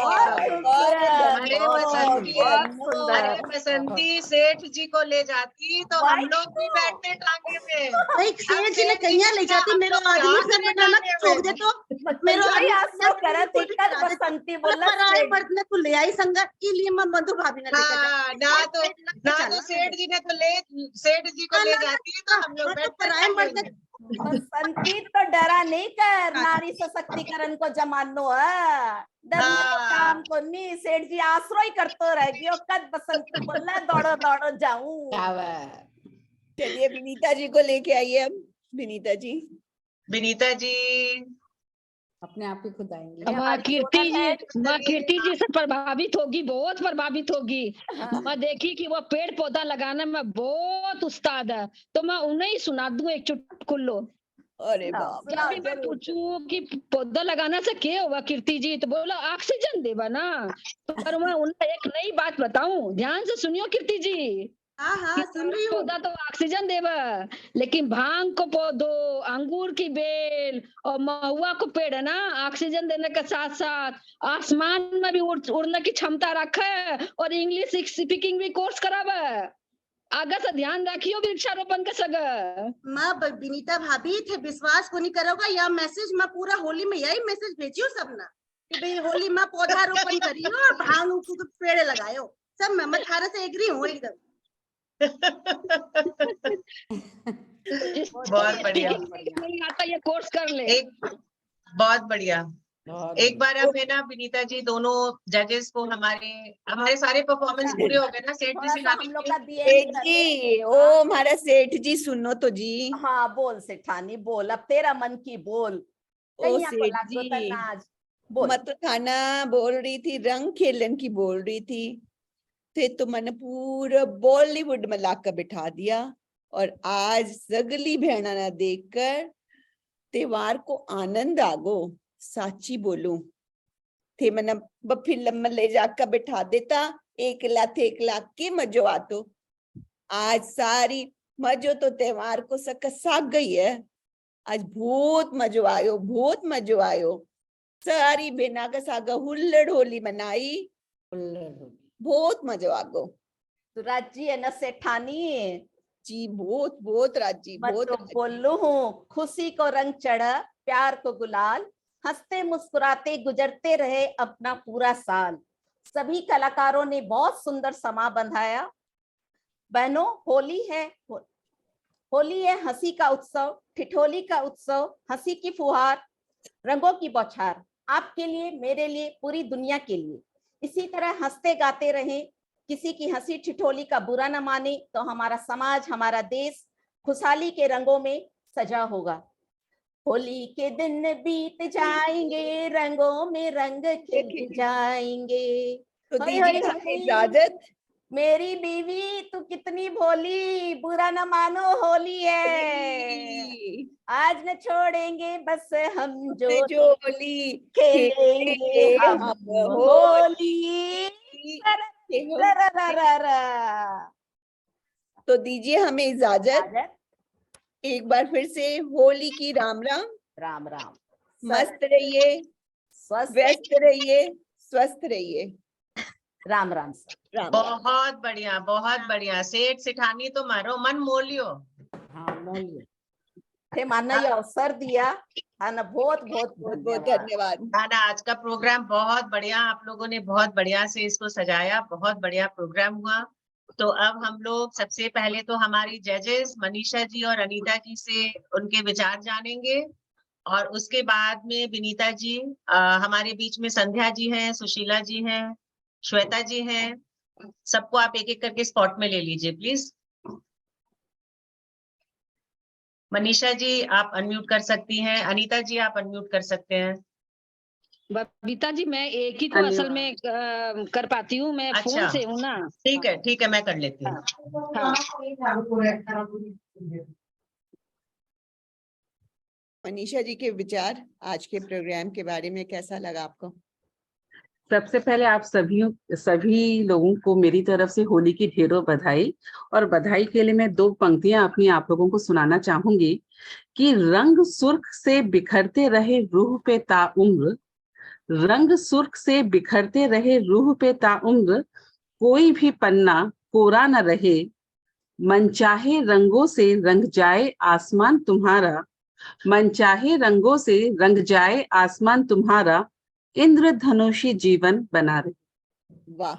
अरे बसंती सेठ जी को ले जाती तो हम लोग भी बैठते टांगे पे।
भाई सेठ जी ने कहीं ले जाती, मेरा आदमी सर बनाना छोड़ दे तो मेरा
बसंती बोला
पराए मर्द ने तो ले आई संगत के लिए मधु भाभी ने
ना तो सेठ जी ने तो सेठ जी को ले जाती तो हम लोग
पराए मर्द ने।
बसंती तो डरा नहीं कर, नारी सशक्तिकरण को जमानो है, काम को नहीं। सेठ जी आश्रय करते रहेगी, कद बसंती बोलना दौड़ो दौड़ो जाऊं।
चलिए विनीता जी को लेके आइए हम। विनीता जी
अपने आप ही खुद आएंगे।
माँ कीर्ति जी से प्रभावित होगी, बहुत प्रभावित होगी। मैं देखी कि वो पेड़ पौधा लगाने में बहुत उस्ताद है, तो मैं उन्हें ही सुना दूं एक चुटकुल्लो।
अरे बाप,
जब भी मैं पूछूं कि पौधा लगाने से क्या होगा कीर्ति जी, तो बोला ऑक्सीजन देवा ना। पर मैं उन्हें एक नई बात बताऊं, ध्यान से सुनियो कीर्ति जी।
हाँ हाँ सुन रही हूँ।
पौधा तो ऑक्सीजन देवा, लेकिन भांग को पौधो, अंगूर की बेल और महुआ को पेड़ है ना, ऑक्सीजन देने के साथ साथ आसमान में भी उड़ने की क्षमता रखा है और इंग्लिश स्पीकिंग भी कोर्स करावा। आगे से ध्यान रखियो वृक्षारोपण के सग।
माँ विनीता भाभी थे विश्वास को नहीं करोगा, यह मैसेज मैं पूरा होली में यही मैसेज भेजियो सब ना कि भाई होली में पौधारोपण करियो और भांग के पेड़ लगायो। सब मैं थारा से एग्री हूँ एकदम।
बहुत बढ़िया,
नहीं आता ये कोर्स कर ले।
एक बहुत बढ़िया। एक बार अब है ना विनीता जी, दोनों जजेस को हमारे सारे परफॉर्मेंस पूरे हो गए ना सेठ जी से
हम लोग का दिए
सेठ जी, ओ हमारा सेठ जी सुनो तो जी।
हाँ बोल सेठानी बोल, अब तेरा मन की बोल।
ओ
कहिया को
सेठ
लागो
जी,
तनाज बोल।
मैं तो थाना बोल रही थी, रंग खेलन की बोल रही थी, थे तो मैंने पूरा बॉलीवुड में लाकर बिठा दिया। और आज सगली भेड़ा ना देखकर त्योहार को आनंद आगो। साची बोलूं थे मैंने फिल्म में ले जाकर बिठा देता, एक लाख के मजो आतो। आज सारी मजो तो त्योहार को साग गई है। आज बहुत मजो आयो, बहुत मजो आयो। सारी बेना का सागा हुल्लड़ होली मनाई, बहुत मजो आगो।
तो राजी है न सेठानी
जी, बहुत बहुत राजी, बहुत
तो बोलू हूँ। खुशी को रंग चढ़ा, प्यार को गुलाल, हंसते मुस्कुराते गुजरते रहे अपना पूरा साल। सभी कलाकारों ने बहुत सुंदर समा बंधाया। बहनों होली है, होली है हंसी का उत्सव, ठिठोली का उत्सव, हंसी की फुहार, रंगों की बौछार। आपके लिए, मेरे लिए, पूरी दुनिया के लिए। इसी तरह हंसते गाते रहें, किसी की हंसी ठिठोली का बुरा न माने, तो हमारा समाज, हमारा देश खुशहाली के रंगों में सजा होगा। होली के दिन बीत जाएंगे, रंगों में रंग खिल जाएंगे।
तो दीजिए हमें इजाजत।
मेरी बीवी तू कितनी भोली, बुरा न मानो होली है, आज न छोड़ेंगे बस हम जो
होली
खेलेंगे हम होली।
तो दीजिए हमें इजाजत। एक बार फिर से होली की राम राम।
राम राम।
मस्त रहिए, व्यस्त रहिए, स्वस्थ रहिए।
राम राम।
राम
बहुत बढ़िया, बहुत बढ़िया। सेठ सेठानी तो मारो मन मोह लियो।
हाँ मोह लियो थे, माना ये अवसर दिया है ना, बहुत बहुत बहुत
धन्यवाद।
ना आज का प्रोग्राम बहुत बढ़िया, आप लोगों ने बहुत बढ़िया से इसको सजाया, बहुत बढ़िया प्रोग्राम हुआ। तो अब हम लोग सबसे पहले तो हमारी जजेस मनीषा जी और अनीता जी से उनके विचार जानेंगे, और उसके बाद में विनीता जी, हमारे बीच में संध्या जी हैं, सुशीला जी हैं, श्वेता जी हैं। सबको आप एक एक करके स्पॉट में ले लीजिए प्लीज। मनीषा जी आप अनम्यूट कर सकती हैं, अनीता जी आप अनम्यूट कर सकते हैं।
बबीता जी मैं एक ही को असल में कर पाती हूँ, मैं फोन से हूँ ना।
ठीक है, ठीक है, मैं कर लेती हूँ।
मनीषा जी के विचार आज के प्रोग्राम के बारे में कैसा लगा आपको?
सबसे पहले आप सभी लोगों को मेरी तरफ से होली की ढेरों बधाई। और बधाई के लिए मैं 2 पंक्तियां अपनी आप लोगों को सुनाना चाहूंगी कि रंग सुर्ख से बिखरते रहे रूह पे ताउम्र, रंग सुर्ख से बिखरते रहे रूह पे ताउम्र, कोई भी पन्ना कोरा न रहे, मनचाहे रंगों से रंग जाए आसमान तुम्हारा, मनचाहे रंगों से रंग जाए आसमान तुम्हारा, इंद्रधनुषी जीवन बना रहे।
वाह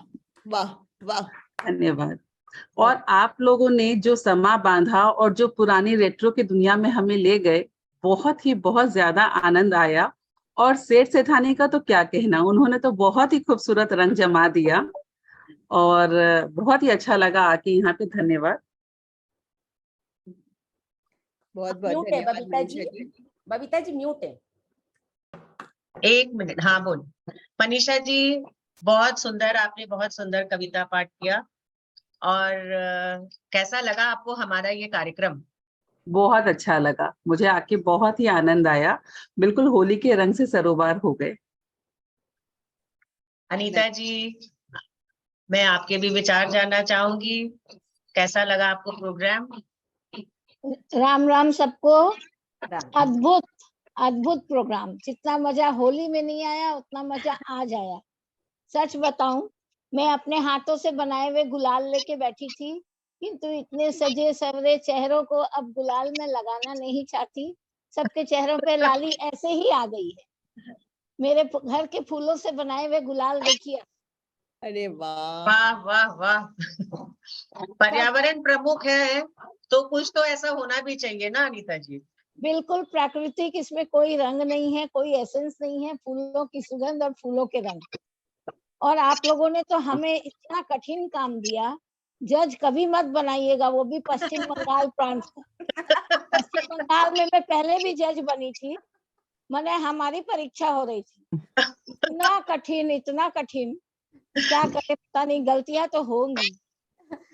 वाह वाह,
धन्यवाद। और आप लोगों ने जो समा बांधा और जो पुरानी रेट्रो की दुनिया में हमें ले गए, बहुत ज्यादा आनंद आया। और सेठ सेठानी का तो क्या कहना, उन्होंने तो बहुत ही खूबसूरत रंग जमा दिया और बहुत ही अच्छा लगा आके यहाँ पे। धन्यवाद।
बहुत बहुत
म्यूट है
धन्यवाद
बबीता जी, बबीता जी म्यूट है।
1 मिनट, हाँ बोल। मनीषा जी बहुत सुंदर, आपने बहुत सुंदर कविता पाठ किया। और कैसा लगा आपको हमारा ये कार्यक्रम?
बहुत अच्छा लगा, मुझे आके बहुत ही आनंद आया, बिल्कुल होली के रंग से सरोबार हो गए।
अनीता जी मैं आपके भी विचार जानना चाहूंगी। कैसा लगा आपको प्रोग्राम?
राम राम सबको। अद्भुत अद्भुत प्रोग्राम। जितना मजा होली में नहीं आया उतना मजा आज आया। सच बताऊं, मैं अपने हाथों से बनाए हुए गुलाल लेके बैठी थी, किंतु इतने सजे सवरे चेहरों को अब गुलाल में लगाना नहीं चाहती। सबके चेहरों पे लाली ऐसे ही आ गई है। मेरे घर के फूलों से बनाए हुए गुलाल देखिए।
अरे वाह
वाह वाह वाह। पर्यावरण प्रमुख है तो कुछ तो ऐसा होना भी चाहिए ना अनीता जी?
बिल्कुल प्राकृतिक, इसमें कोई रंग नहीं है, कोई एसेंस नहीं है, फूलों की सुगंध और फूलों के रंग। और आप लोगों ने तो हमें इतना कठिन काम दिया। जज कभी मत बनाइएगा, वो भी पश्चिम बंगाल प्रांत का। पश्चिम बंगाल में मैं पहले भी जज बनी थी, मैंने हमारी परीक्षा हो रही थी। इतना कठिन, क्या करें पता नहीं, गलतियां तो होंगी।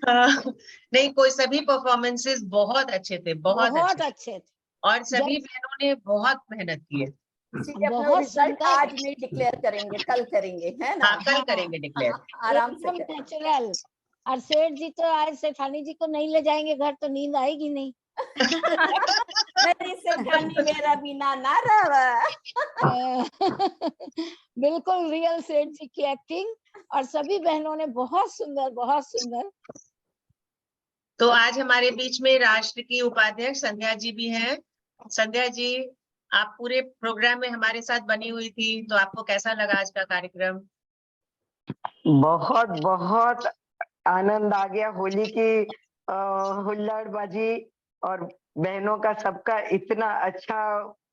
नहीं, कोई सभी परफॉर्मेंसेस बहुत अच्छे थे, बहुत
अच्छे थे।
और सभी बहनों ने बहुत मेहनत की है।
इसीलिए अपना
बहुत
रिजल्ट
सुंदर।
आज नहीं डिक्लेयर करेंगे, कल करेंगे, है ना?
हाँ, कल करेंगे डिक्लेयर।
आराम से
एकदम नेचुरल। और सेठ जी तो आज सेठानी जी को नहीं ले जाएंगे घर तो नींद आएगी नहीं।
मेरी सेठानी मेरा बिना ना रहा।
बिल्कुल रियल सेठ जी की एक्टिंग। और सभी बहनों ने बहुत सुंदर।
तो आज हमारे बीच में राष्ट्र की उपाध्यक्ष संध्या जी भी हैं। संध्या जी, आप पूरे प्रोग्राम में हमारे साथ बनी हुई थी, तो आपको कैसा लगा आज का कार्यक्रम?
बहुत बहुत आनंद आ गया। होली की हुल्लड़बाजी और बहनों का सबका इतना अच्छा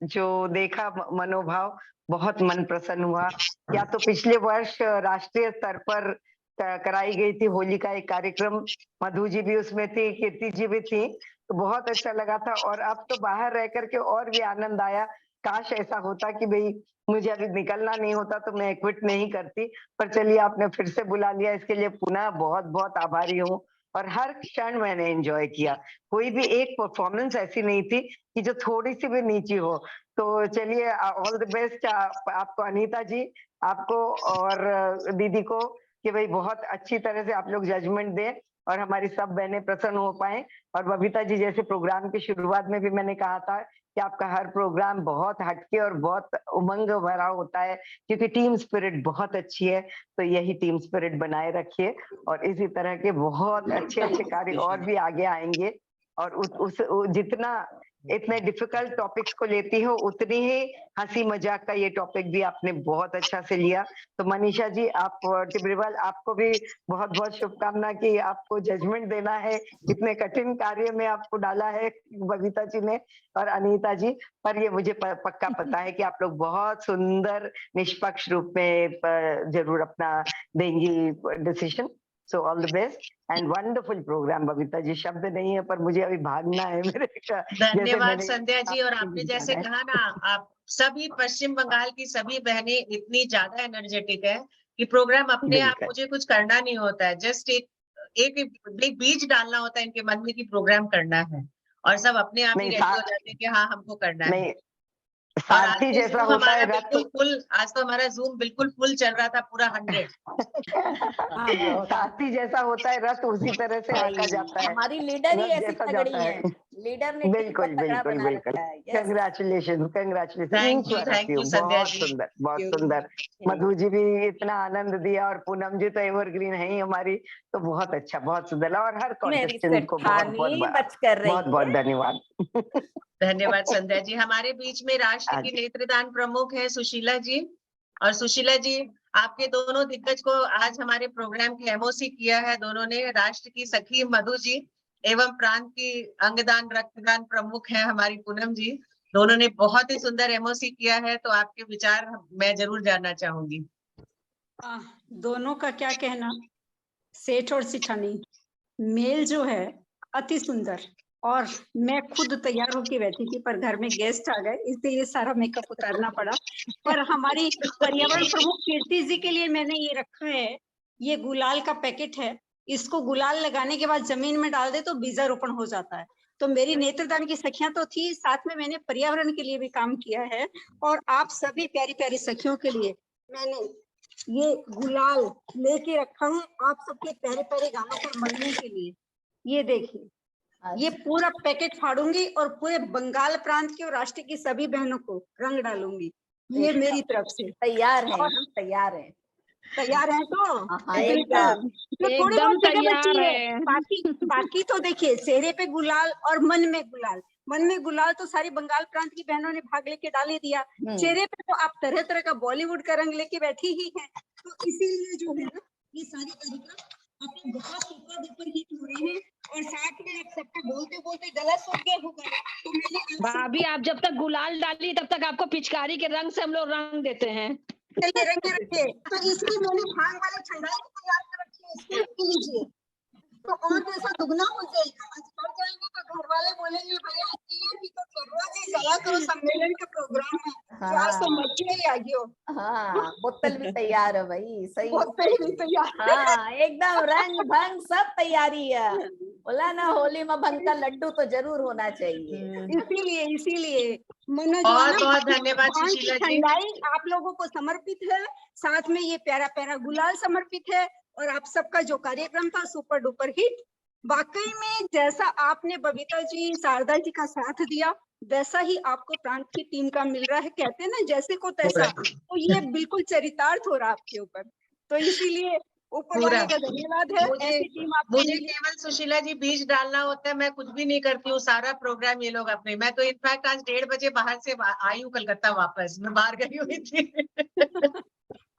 जो देखा मनोभाव, बहुत मन प्रसन्न हुआ। या तो पिछले वर्ष राष्ट्रीय स्तर पर कराई गई थी होली का एक कार्यक्रम, मधु जी भी उसमें थी, कीर्ति जी भी थी, तो बहुत अच्छा लगा था। और अब तो बाहर रह करके और भी आनंद आया। काश ऐसा होता कि भाई मुझे अभी निकलना नहीं होता तो मैं क्विट नहीं करती, पर चलिए आपने फिर से बुला लिया, इसके लिए पुनः बहुत बहुत आभारी हूँ। और हर क्षण मैंने एंजॉय किया। कोई भी एक परफॉर्मेंस ऐसी नहीं थी कि जो थोड़ी सी भी नीची हो। तो चलिए, ऑल द बेस्ट आपको अनीता जी, आपको और दीदी को, कि भाई बहुत अच्छी तरह से आप लोग जजमेंट दें और हमारी सब बहनें प्रसन्न हो पाए। और बबीता जी, जैसे प्रोग्राम की शुरुआत में भी मैंने कहा था कि आपका हर प्रोग्राम बहुत हटके और बहुत उमंग भरा होता है, क्योंकि टीम स्पिरिट बहुत अच्छी है। तो यही टीम स्पिरिट बनाए रखिए और इसी तरह के बहुत अच्छे कार्य और भी आगे आएंगे। और जितना इतने डिफिकल्ट टॉपिक्स को लेती हो, उतनी ही हंसी मजाक का ये टॉपिक भी आपने बहुत अच्छा से लिया। तो मनीषा जी, आप टिब्रीवाल, आपको भी बहुत बहुत शुभकामना कि आपको जजमेंट देना है, इतने कठिन कार्य में आपको डाला है बबीता जी ने और अनीता जी। पर ये मुझे पक्का पता है कि आप लोग बहुत सुंदर निष्पक्ष रूप में जरूर अपना देंगी decision. So all the best and wonderful programme. Babita ji, शब्द नहीं है, पर मुझे अभी भागना है मेरे का।
धन्यवाद संध्या जी। और आपने जैसे कहा ना, आप सभी पश्चिम बंगाल की सभी बहनें इतनी ज्यादा एनर्जेटिक है कि प्रोग्राम अपने आप, मुझे कुछ करना नहीं होता है, जस्ट एक बीज डालना होता है इनके मन में कि प्रोग्राम करना है, और सब अपने आप ही रेडी हो जाते हैं कि हाँ हमको करना है।
सारथी जैसा होता है रथ।
बिल्कुल फुल, आज तो हमारा जूम बिल्कुल फुल चल रहा था, पूरा 100।
सारथी जैसा होता है रथ, उसी तरह से रखा जाता है।
हमारी लीडर ही ऐसी तगड़ी है, लीडर ने
बिल्कुल बिल्कुल बिल्कुल। कंग्रेचुलेशन
थैंक यू संध्या
बहुत
जी।
सुंदर, बहुत सुंदर। मधु जी भी इतना आनंद दिया और पूनम जी तो एवरग्रीन है ही हमारी, तो बहुत अच्छा, बहुत सुंदर। और हर कॉन्टेस्टेंट को बहुत बहुत धन्यवाद।
धन्यवाद संध्या जी। हमारे बीच में राष्ट्र की नेत्रदान प्रमुख है सुशीला जी। और सुशीला जी, आपके दोनों दिग्गज को आज हमारे प्रोग्राम की एमओसी किया है दोनों ने। राष्ट्र की सखी मधु जी एवं प्रांत की अंगदान रक्तदान प्रमुख है हमारी पूनम जी, दोनों ने बहुत ही सुंदर एमओसी किया है। तो आपके विचार मैं जरूर जानना चाहूंगी।
दोनों का क्या कहना, सेठ और सिठानी मेल जो है अति सुंदर। और मैं खुद तैयार होके बैठी थी, पर घर में गेस्ट आ गए, इसलिए ये सारा मेकअप उतारना पड़ा। पर हमारी पर्यावरण प्रमुख कीर्ति जी के लिए मैंने ये रखा है, ये गुलाल का पैकेट है। इसको गुलाल लगाने के बाद जमीन में डाल दे तो बीजारोपण हो जाता है। तो मेरी नेत्रदान की सखियां तो थी, साथ में मैंने पर्यावरण के लिए भी काम किया है। और आप सभी प्यारी प्यारी सखियों के लिए मैंने ये गुलाल लेके रखा है, आप सबके प्यारे प्यारे गानों पर मलने के लिए। ये देखिए, ये पूरा पैकेट फाड़ूंगी और पूरे बंगाल प्रांत के और राष्ट्र की सभी बहनों को रंग डालूंगी। ये मेरी तरफ से।
तैयार है,
और
हम तैयार हैं।
तैयार है तो
हाँ,
बिल्कुल। तो थोड़ी
एकदम
बहुत जगह
तैयार
बची है,
है।
बाकी तो देखिए, चेहरे पे गुलाल और मन में गुलाल। मन में गुलाल तो सारी बंगाल प्रांत की बहनों ने भाग लेके डाल ही दिया। चेहरे पे तो आप तरह तरह का बॉलीवुड का रंग लेके बैठी ही हैं। तो इसीलिए जो है ना, ये सारी कार्यक्रम आपके बहुत सुपर डुपर हिट हो रहे हैं। और साथ में आप सबको बोलते बोलते गला सूख गया होगा, तो मैंने आप
भाभी, आप जब तक गुलाल डाली तब तक आपको पिचकारी के रंग से हम लोग रंग देते हैं।
चलिए रखे। तो इसलिए मैंने भांग वाली ठंडाई को तैयार कर रखी है, इसको पी लीजिए। तो और पैसा दुगना हो जाएगा। आज पड़ जाएंगे तो घर वाले बोलेंगे भैया ये भी तो करवा जी, चला करो सम्मेलन का प्रोग्राम है।
हाँ।
तो मजे ही आ गयो।
हाँ, बोतल भी तैयार है भाई, सही।
बोतल भी तैयार।
हाँ, एकदम रंग भंग सब तैयारी है। बोला ना, होली में भंग का लड्डू तो जरूर होना चाहिए।
इसीलिए मनोज
बहुत बहुत धन्यवाद सुशीला जी।
ठंडाई आप लोगों को समर्पित है, साथ में ये प्यारा प्यारा गुलाल समर्पित है। और आप सबका जो कार्यक्रम था सुपर डुपर हिट। वाकई में जैसा आपने बबीता जी, शारदा जी का साथ दिया, वैसा ही आपको प्रांत की टीम का मिल रहा है। कहते हैं ना, जैसे को तैसा। तो ये बिल्कुल चरितार्थ हो रहा है आपके ऊपर। तो इसीलिए ऊपर वाले का धन्यवाद है। ऐसी टीम आपको
मुझे
मिली।
केवल सुशीला जी बीज डालना होता है, मैं कुछ भी नहीं करती हूँ, सारा प्रोग्राम ये लोग अपने। मैं तो इनफैक्ट आज 1:30 बजे बाहर से आई हूँ कलकत्ता वापस, मैं बाहर गई हुई थी।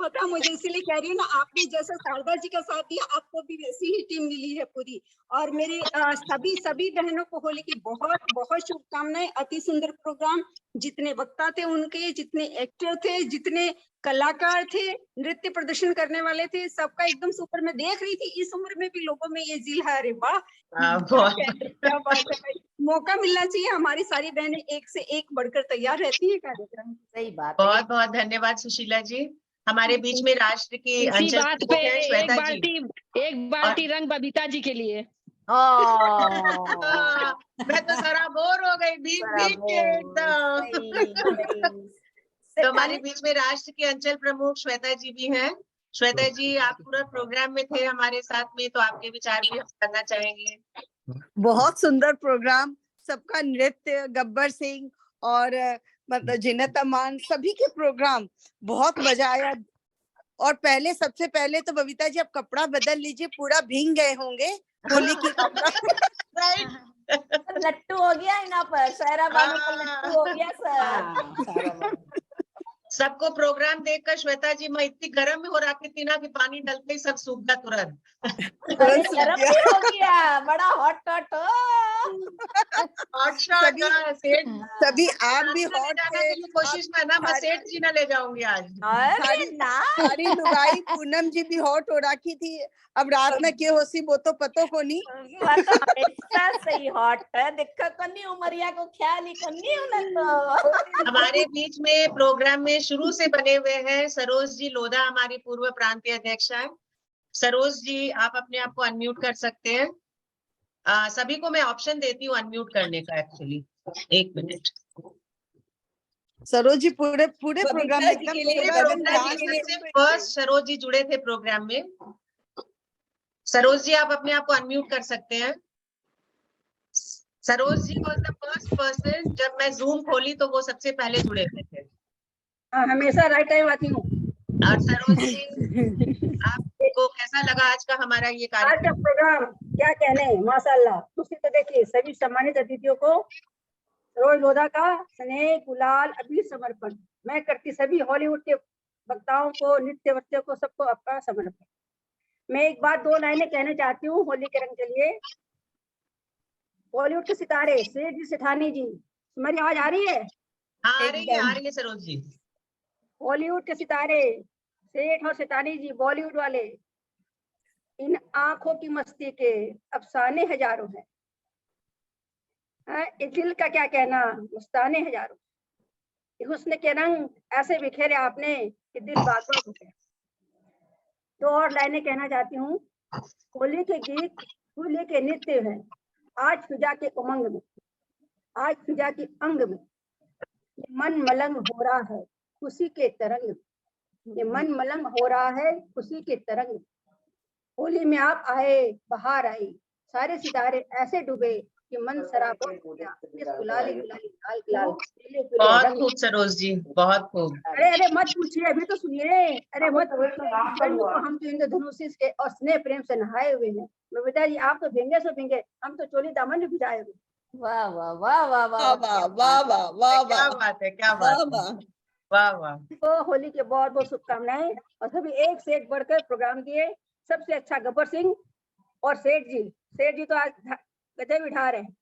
पता मुझे, इसीलिए कह रही हूँ ना, आपने जैसा शारदा जी का साथ दिया, आपको भी वैसी ही टीम मिली है पूरी। और मेरे सभी बहनों को होली की बहुत बहुत शुभकामनाएं। अति सुंदर प्रोग्राम, जितने वक्ता थे उनके, जितने एक्टर थे, जितने कलाकार थे, नृत्य प्रदर्शन करने वाले थे, सबका एकदम सुपर। मैं देख रही थी इस उम्र में भी लोगों में ये जिल है। अरे वाह, क्या बात है। मौका मिलना चाहिए। हमारी सारी बहनें एक से एक बढ़कर तैयार रहती है कार्यक्रम।
सही बात।
बहुत बहुत धन्यवाद सुशीला जी। हमारे बीच में राष्ट्र की
इसी
अंचल
बात
प्रमुख
पे
हैं श्वेता जी।
एक बाल्टी रंग बबीता जी के लिए।
मैं तो सराबोर हो गई, भीग के एकदम। तो हमारे बीच में राष्ट्र के अंचल प्रमुख श्वेता जी भी हैं। श्वेता जी, आप पूरा प्रोग्राम में थे हमारे साथ में, तो आपके विचार भी हम करना चाहेंगे।
बहुत सुंदर प्रोग्राम, सबका नृत्य, गब्बर सिंह और मतलब जिन्नत अमान, सभी के प्रोग्राम बहुत मजा आया। और सबसे पहले तो बबीता जी आप कपड़ा बदल लीजिए, पूरा भीग गए होंगे होली की कपड़ा।
लट्टू हो गया यहाँ पर, सारा बाबू का लट्टू हो गया सर।
सबको प्रोग्राम देखकर श्वेता जी, मैं इतनी गर्म हो रखी थी ना कि पानी डलते ही सब सूख गया तुरंत।
गरम भी हो गया, बड़ा हॉट
सभी आप भी हॉट थे।
कोशिश में ना, मैं सेठ जी ना ले जाऊंगी आज।
सारी लुगाई पूनम जी भी हॉट हो रखी थी। अब रात में क्या होसी वो तो पतो को नहीं।
सही हॉट है, देखो कन्नी उमरिया को ख्याल ही कन्नी उन्हें तो।
हमारे बीच में प्रोग्राम में शुरू से बने हुए हैं सरोज जी लोधा, हमारी पूर्व प्रांतीय अध्यक्ष हैं। सरोज जी, आप अपने आप को अनम्यूट कर सकते हैं। सभी को मैं ऑप्शन देती हूँ अनम्यूट करने का। Actually 1 minute.
सरोज जी पूरे प्रोग्राम में
फर्स्ट सरोज जी जुड़े थे प्रोग्राम में। सरोज जी, आप अपने आप को अनम्यूट कर सकते हैं। Saroj ji was the first person, जब मैं जूम खोली तो वो सबसे पहले जुड़े हुए थे।
हमेशा राइट टाइम आती हूँ।
और सरोज जी, आपको कैसा लगा आज का हमारा ये
आज का
कार्यक्रम?
प्रोग्राम क्या कहने, माशाल्लाह। दूसरी तो देखिए, सभी सम्मानित अतिथियों को सरोज लोधा का स्नेह, गुलाल, अबीर समर्पण। मैं करती सभी हॉलीवुड के वक्ताओं को, नृत्य वक्ताओं को, सबको आपका समर्पण। मैं एक बात 2 लाइनें कहना चाहती हूँ होली के रंग के लिए। बॉलीवुड के सितारे सेठ जी, सेठानी जी, मेरी आवाज आ रही है?
हाँ, आ रही है सरोज जी।
बॉलीवुड के सितारे सेठ और सेठानी जी, बॉलीवुड वाले, इन आंखों की मस्ती के अफसाने हजारों हैं। इस दिल का क्या कहना, मुस्ताने हजारों। हुस्न के रंग ऐसे बिखेरे आपने कि दिल बाग बाग हो गया। 2 और लाइनें कहना चाहती हूँ। होली के गीत, होली के नृत्य हैं आज फिजा के उमंग में, आज फिजा के अंग में। ये मन मलंग हो रहा है खुशी के तरंग में, ये मन मलंग हो रहा है खुशी के तरंग में। होली में आप आए, बहार आई,
सारे सितारे ऐसे डूबे कि मन सराबोर हो गया, इस गुलाली गुलाली लाल लाल पीले पीले
बहुत
रंग।
खूब सरोज जी, बहुत खूब।
अरे मत पूछिए, अभी तो सुनिए। अरे मत पूछिए, हम तो इंद्रधनुष के और स्नेह प्रेम से नहाए हुए हैं। बबीता जी आप तो भींगे सो भींगे, हम तो चोली दामन भी भिजाए हुए।
वाह वाह वाह वाह वाह
वाह वाह वाह वाह
क्या बात है, क्या बात है, वाह वाह।
तो होली के बहुत बहुत शुभकामनाएं, और सभी एक से एक बढ़कर प्रोग्राम दिए। सबसे अच्छा गब्बर सिंह और सेठ जी तो आज गजब बिठा रहे हैं।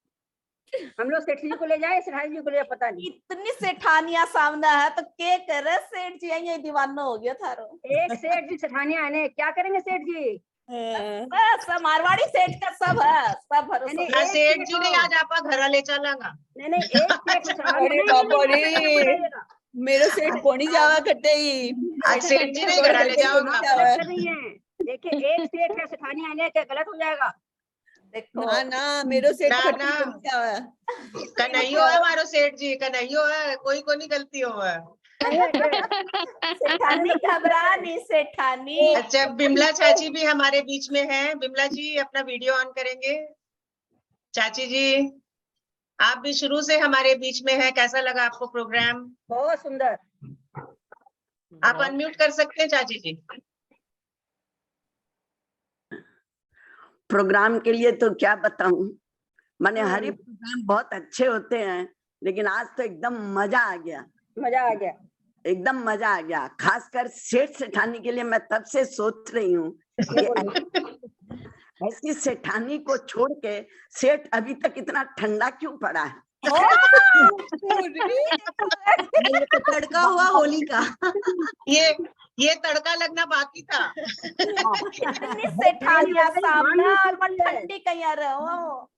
हम लोग सेठ जी को ले जाए, सेठानी जी को ले जाए, पता नहीं।
इतनी सेठानिया सामने है तो के करे सेठ जी, ये दीवाना हो गया थारो।
एक सेठ जी सेठानिया आने, क्या करेंगे सेठ जी?
बस मारवाड़ी सेठ का सब है, सब भरोसा।
सेठ जी ने आज आपका घर ले चलागा।
नहीं एक सेठ
अरे बाबा रे, मेरे सेठ कोनी जावा कटे ही।
आज सेठ जी ने घर ले जाओगा।
देखिए एक सेठ है सेठानी आने, क्या गलत हो जाएगा?
देखो
ना मेरो सेठ
कन्हैयो है हमारो सेठ जी, कन्हैयो है, कोई कोनी गलती हो है।
सेठानी घबरा नहीं, सेठानी।
अच्छा, बिमला चाची भी हमारे बीच में है। बिमला जी अपना वीडियो ऑन करेंगे। चाची जी आप भी शुरू से हमारे बीच में है, कैसा लगा आपको प्रोग्राम?
बहुत सुंदर।
आप अनम्यूट कर सकते हैं चाची जी।
प्रोग्राम के लिए तो क्या बताऊं, माने हर एक प्रोग्राम बहुत अच्छे होते हैं, लेकिन आज तो एकदम मजा आ गया, एकदम मजा आ गया। खासकर सेठ सेठानी के लिए मैं तब से सोच रही हूँ ऐसी सेठानी को छोड़ के सेठ अभी तक इतना ठंडा क्यों पड़ा है।
तड़का हुआ होली का।
ये तड़का लगना बाकी था।
इतनी सेठानिया सामने और मैं ठंडी कहीं रहो।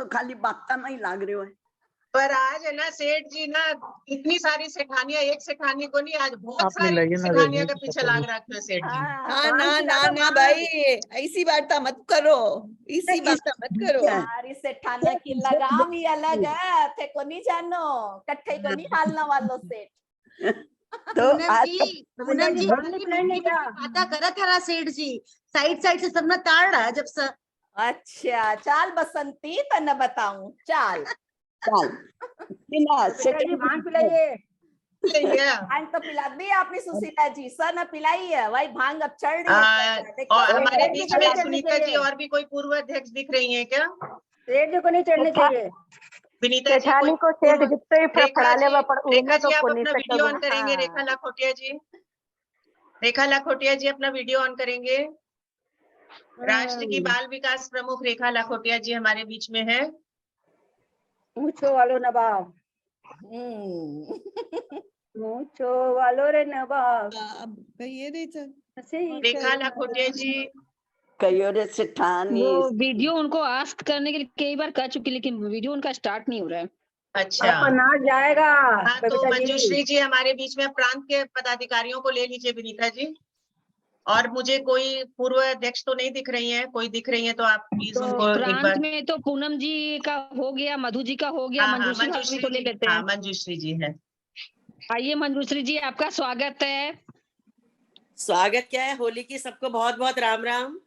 खाली बात में ही लाग रहे हो।
पर आज है ना सेठ जी ना, इतनी सारी सेठानियां, एक सेठानी को नहीं, आज बहुत सारी सेठानियां के पीछे लाग रखे सेठ जी।
ना भाई, ऐसी बात मत करो, इसी बात मत करो।
हमारी सेठानिया की लगाम ही अलग है, थे को नहीं जानो, कट्ठे को नहीं हालना वालों सेठ।
तो
पूनम जी बात करा थारा सेठ जी, साइड से सबने ताड़ रहा है जब से।
अच्छा चाल बसंती तो न बताऊं, चाल
भांग पिलाइए।
भांग तो पिला दी आपने सुशीला जी, सर ने पिलाई है, वही भांग अब चढ़ रही है।
और हमारे बीच में सुनीता जी और भी कोई पूर्व अध्यक्ष दिख रही हैं क्या?
सेठ जी को नहीं चढ़ने चाहिए।
विनीता जी
को सेठ जितने ही फड़फड़ाले
रेखा जी आप अपना वीडियो ऑन करेंगे। रेखा लाखोटिया जी अपना वीडियो ऑन करेंगे। राष्ट्र की बाल विकास प्रमुख रेखा लाखोटिया जी हमारे बीच में है।
मुछो वालो नवाब, मुछो वालो रे नवाब।
रेखा लाखोटिया जी
कहियो रे सेठानी।
वो वीडियो उनको आस्क करने के लिए कई बार कर चुकी, लेकिन वीडियो उनका स्टार्ट नहीं हो रहा है।
अच्छा
अपना जाएगा।
हाँ, तो मंजूश्री जी हमारे बीच में, प्रांत के पदाधिकारियों को ले लीजिए विनीता जी। और मुझे कोई पूर्व अध्यक्ष तो नहीं दिख रही हैं, कोई दिख रही हैं तो आप प्लीज उनको एक बार।
में तो पूनम जी का हो गया, मधु जी का हो गया, मंजूश्री को ले लेते हैं।
मंजूश्री जी है।
आइए मंजूश्री जी, आपका स्वागत है।
स्वागत क्या है, होली की सबको बहुत बहुत राम राम।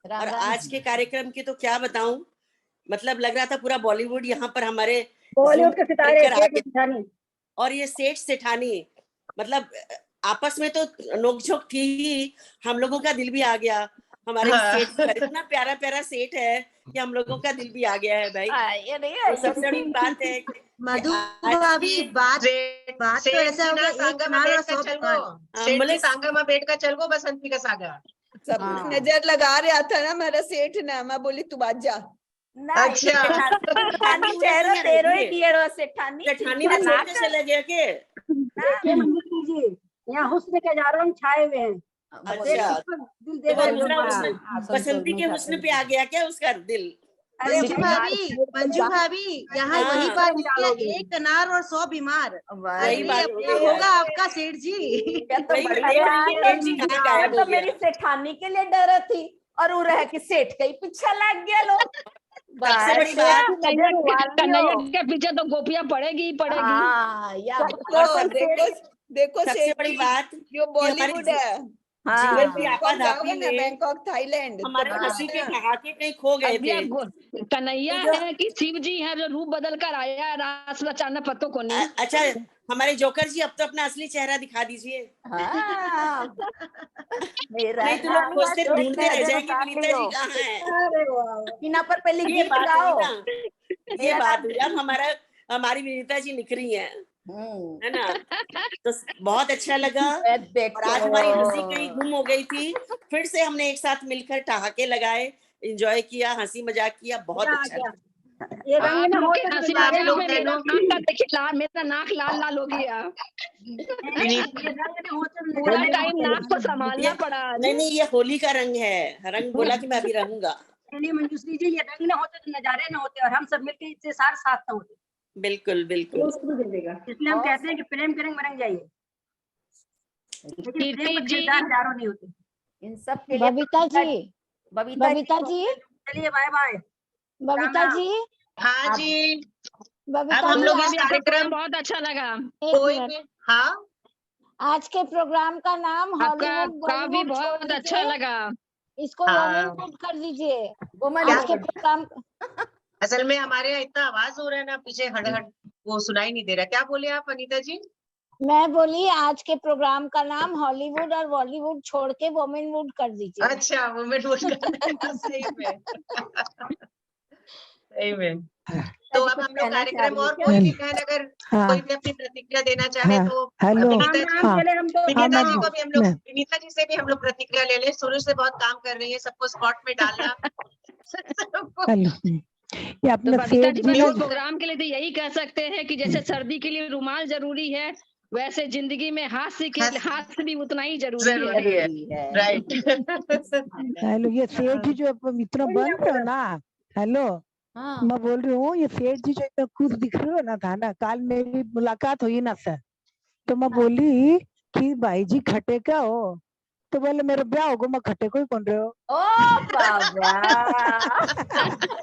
और आज के कार्यक्रम की तो क्या बताऊं, मतलब लग रहा था पूरा बॉलीवुड यहाँ पर हमारे
बॉलीवुड के सितारे।
और ये सेठ सेठानी, मतलब आपस में तो नोकझोंक थी ही, हम लोगों का दिल भी आ गया। हमारे सेठ पर इतना प्यारा प्यारा सेठ है कि हम लोगों का दिल भी आ गया है भाई। तो सबसे बड़ी बात है
मधु भाभी, बात तो ऐसा होगा, एक नार और 100
सेठ सांगा में बैठ कर चल गो बसंती का सागा।
सब नजर लगा रहा था ना मेरा सेठ ना, मैं बोली तू बात जा।
अच्छा चले गया के
यहाँ हुस्न के जारों छाए हुए हैं।
अच्छा, बसंती के हुस्न पे आ गया क्या उसका दिल?
अरे मंजू भाभी यहाँ वही बात है, एक अनार और 100 बीमार।
वही बात
होगा आपका सेठ जी।
तो मेरी सेठानी के लिए डर थी और वो रह के सेठ का ही पीछा लग गया लोग।
कन्हैया के पीछे तो गोपियां पड़ेगी ही पड़ेगी।
देखो
सबसे बड़ी बात
जो बॉलीवुड है,
जीवन की
बैंकॉक जाओगे
आपाधापी
ना,
में
बैंकॉक थाईलैंड तो
हमारे
बताना।
हंसी के ठहाके कहीं खो गए
अब यह
थे।
कन्हैया
तो जो-
है कि शिव जी है जो रूप बदल कर आया है, रास रचाना पतों को नहीं।
अच्छा हमारे जोकर जी अब तो अपना असली चेहरा दिखा दीजिए।
मेरा
नहीं तो लोग खोजते
जोकर।
ढूंढते रह जाएंगे विनीता जी कहाँ है।
अरे वाह,
टीना पर पहले
ये
गीत
बात
गाओ।
हुई ना, ये
मेरा
बात
नाम-
हुई। अब हमारी विनीता जी निखरी है ना, तो बहुत अच्छा लगा। और आज हमारी हंसी कहीं गुम हो गई थी, फिर से हमने एक साथ मिलकर ठहाके लगाए, एंजॉय किया, हंसी मजाक किया, बहुत
मजा आ
अच्छा
गया।
लगा।
ये रंग
आप
न
लोग
हो
के
तो
हंसी
नजारे
मजाक
न
में
होते
मेरा
ना।
नाक का देखिए लाल, मेरा नाक लाल लाल हो गया।
ये रंग न होते तो
पूरा
नजारे न
टाइम
होते।
नाक को संभालना पड़ा आज।
नहीं ये होली का रंग है, रंग बोला कि मैं अभी रहूंगा।
नहीं मंजूश्री जी, ये रंग न होते तो नजारे न होते और हम सब मिलकर इससे साथ न होते।
बिल्कुल बिल्कुल।
इसलिए हम कहते हैं कि प्रेम के रंग में रंग जाइए, लेकिन प्रेम को खरीदार हजारों नहीं होते।
इन सब के लिए
बबीता जी,
बबीता
बबीता जी,
चलिए बाय बाय।
बबीता जी,
हाँ जी,
बबीता
अब हम
जी,
लोग
आज
इस
का
कार्यक्रम
बहुत अच्छा लगा।
एक
कोई
मिनट,
भी हाँ
आज के प्रोग्राम का नाम
आपका
हॉलीवुड
का भी
बॉलीवुड छोड़
बहुत अच्छा
दीजिए,
लगा।
इसको
हाँ।
वुमेनवुड कर दीजिए।
वुमन
आज के प्रोग्राम
असल में हमारे यहाँ इतना आवाज हो रहा है ना पीछे, हड़हड़ वो सुनाई नहीं दे रहा। क्या बोले आप अनीता जी?
मैं बोली आज के प्रोग्राम का नाम हॉलीवुड और बॉलीवुड छोड़ के वुमेनवुड कर दीजिए।
अच्छा वुमेनवुड सही में सही में। तो अब हम लोग कार्यक्रम और कोई भी बहन अगर कोई भी अपनी प्रतिक्रिया देना चाहे तो विनीता जी, विनीता जी को भी हम लोग, विनीता जी से भी हम लोग प्रतिक्रिया ले लें। शुरू से बहुत काम कर रही है, सबको स्पॉट में डालना।
तो बबीता जी बस इस प्रोग्राम के लिए तो यही कह सकते हैं कि जैसे सर्दी के लिए रुमाल जरूरी है, वैसे जिंदगी में हास्य भी उतना ही जरूरी है।
राइट।
हेलो, ये सेठ जी जो अब इतना बन रहे हो ना, हेलो मैं बोल रही हूँ, ये सेठ जी जो इतना खुश दिख रहे हो ना, था ना कल मेरी मुलाकात हुई ना सर, तो मैं बोली कि भाई जी खटे क्या हो, तो बोले मेरा ब्याह होगा, मैं खटे को ही कौन रहे हो।
ओ बाबा,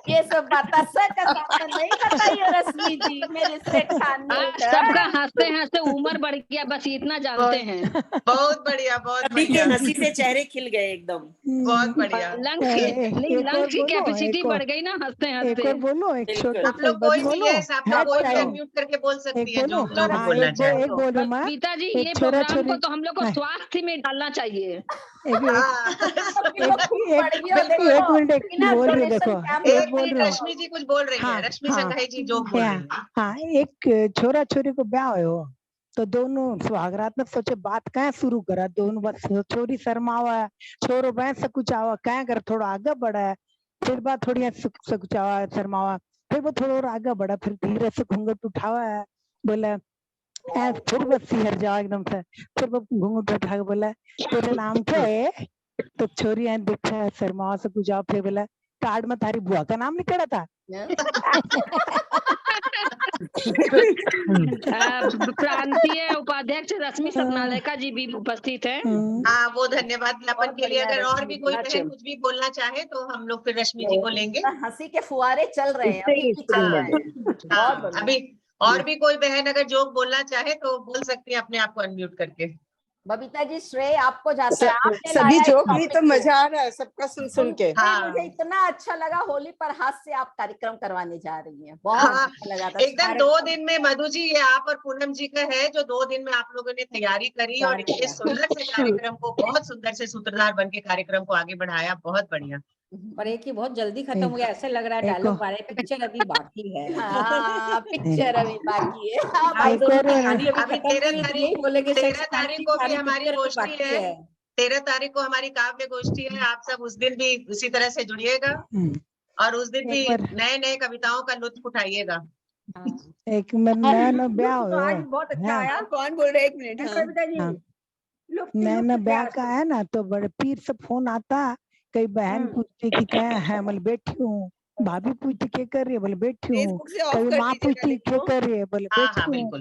ये सब बात नहीं बताइए रश्मि जी, मेरे से खाने
सबका हंसते हंसते उम्र बढ़ गया, बस इतना जानते हैं।
बहुत बढ़िया, बहुत
सभी के
बढ़िया,
हंसी से चेहरे खिल गए एकदम।
बहुत बढ़िया।
लंग्स की कैपेसिटी बढ़ गई ना हंसते
एक
हंसते।
और बोलो, एक छोटा
आप लोग कोई भी यस, आप लोग कोई भी अनम्यूट करके बोल सकती है जो जो भी बोलना चाहे।
एक बोल रही मैं,
गीता जी,
एक
ये
छोरा
प्रोग्राम को
छोरी,
तो हम लोग को स्वास्थ्य में डालना चाहिए।
एक मिनट, एक बोल रही देखो,
एक
बोल
मिनट,
रही हूँ,
रश्मि जी कुछ बोल रही है, रश्मि संघाई जी जो बोल रही है।
हाँ, एक छोरा छोरी को ब्याह हो तो दोनों सुहागरात में सोचे बात कहाँ शुरू करा, दोनों बस छोरी शर्मावा है, छोरो बहन से कुछ आवा कहाँ कर, थोड़ा आगे बढ़ा है, फिर बात थोड़ी सकुचावा शर्मावा, फिर वो थोड़ा और आगे बढ़ा, फिर धीरे से घूंघट उठावा है, बोला फिर बस सिहर जाओ एकदम से, फिर वो घूंघट उठा के बोला तेरा नाम क्या है, तो छोरी यहाँ देखा शर्मावा से कुछ आओ, फिर बोला कार्ड में तारी बुआ का नाम निकला था।
प्रांतीय उपाध्यक्ष रश्मि सतनालयका जी भी उपस्थित है।
हाँ, वो धन्यवाद ज्ञापन के लिए। अगर और भी कोई बहन कुछ भी बोलना चाहे तो हम लोग फिर रश्मि जी को लेंगे।
हंसी के फुहारे चल रहे हैं, अभी भी चल रहे हैं।
हाँ, अभी और भी कोई बहन अगर जोक बोलना चाहे तो बोल सकती है अपने आप को अनम्यूट करके।
बबीता जी, श्रेय आपको जाता है, आपने
सभी
लाया
जोक
इस
भी तो
topic को।
मजा आ रहा है सबका सुन के।
मुझे इतना अच्छा लगा, होली पर हाथ से आप कार्यक्रम करवाने जा रही हैं, बहुत अच्छा लगा था।
एकदम 2 दिन में मधु जी, ये आप और पूनम जी का है जो 2 दिन में आप लोगों ने तैयारी करी और इतने सुंदर से कार्यक्रम को, बहुत सुंदर से सूत्रधार बन के कार्यक्रम को आगे बढ़ाया। बहुत बढ़िया।
पर एक ही बहुत जल्दी खत्म हो गया, ऐसे लग रहा है डायलॉग वाले, पिक्चर अभी बाकी है।
हाँ, पिक्चर अभी बाकी है।
अभी 13
13
तारीख को भी हमारी गोष्ठी है, 13 तारीख को हमारी काव्य गोष्ठी है। आप सब उस दिन भी उसी तरह से जुड़िएगा और उस दिन भी नए नए कविताओं का लुत्फ उठाइएगा।
एक नया ब्याह हो,
आज बहुत अच्छा आया।
कौन बोल रहे, एक मिनट।
कविता जी,
नया ब्याह का है ना, तो बड़े पीर से फोन आता, कई बहन पूछती कि क्या है, बोले बैठी हूँ, भाभी पूछती क्या कर रही है, बोले बैठी हूँ, कभी माँ पूछती क्या कर रही है, बोले बैठी हूँ।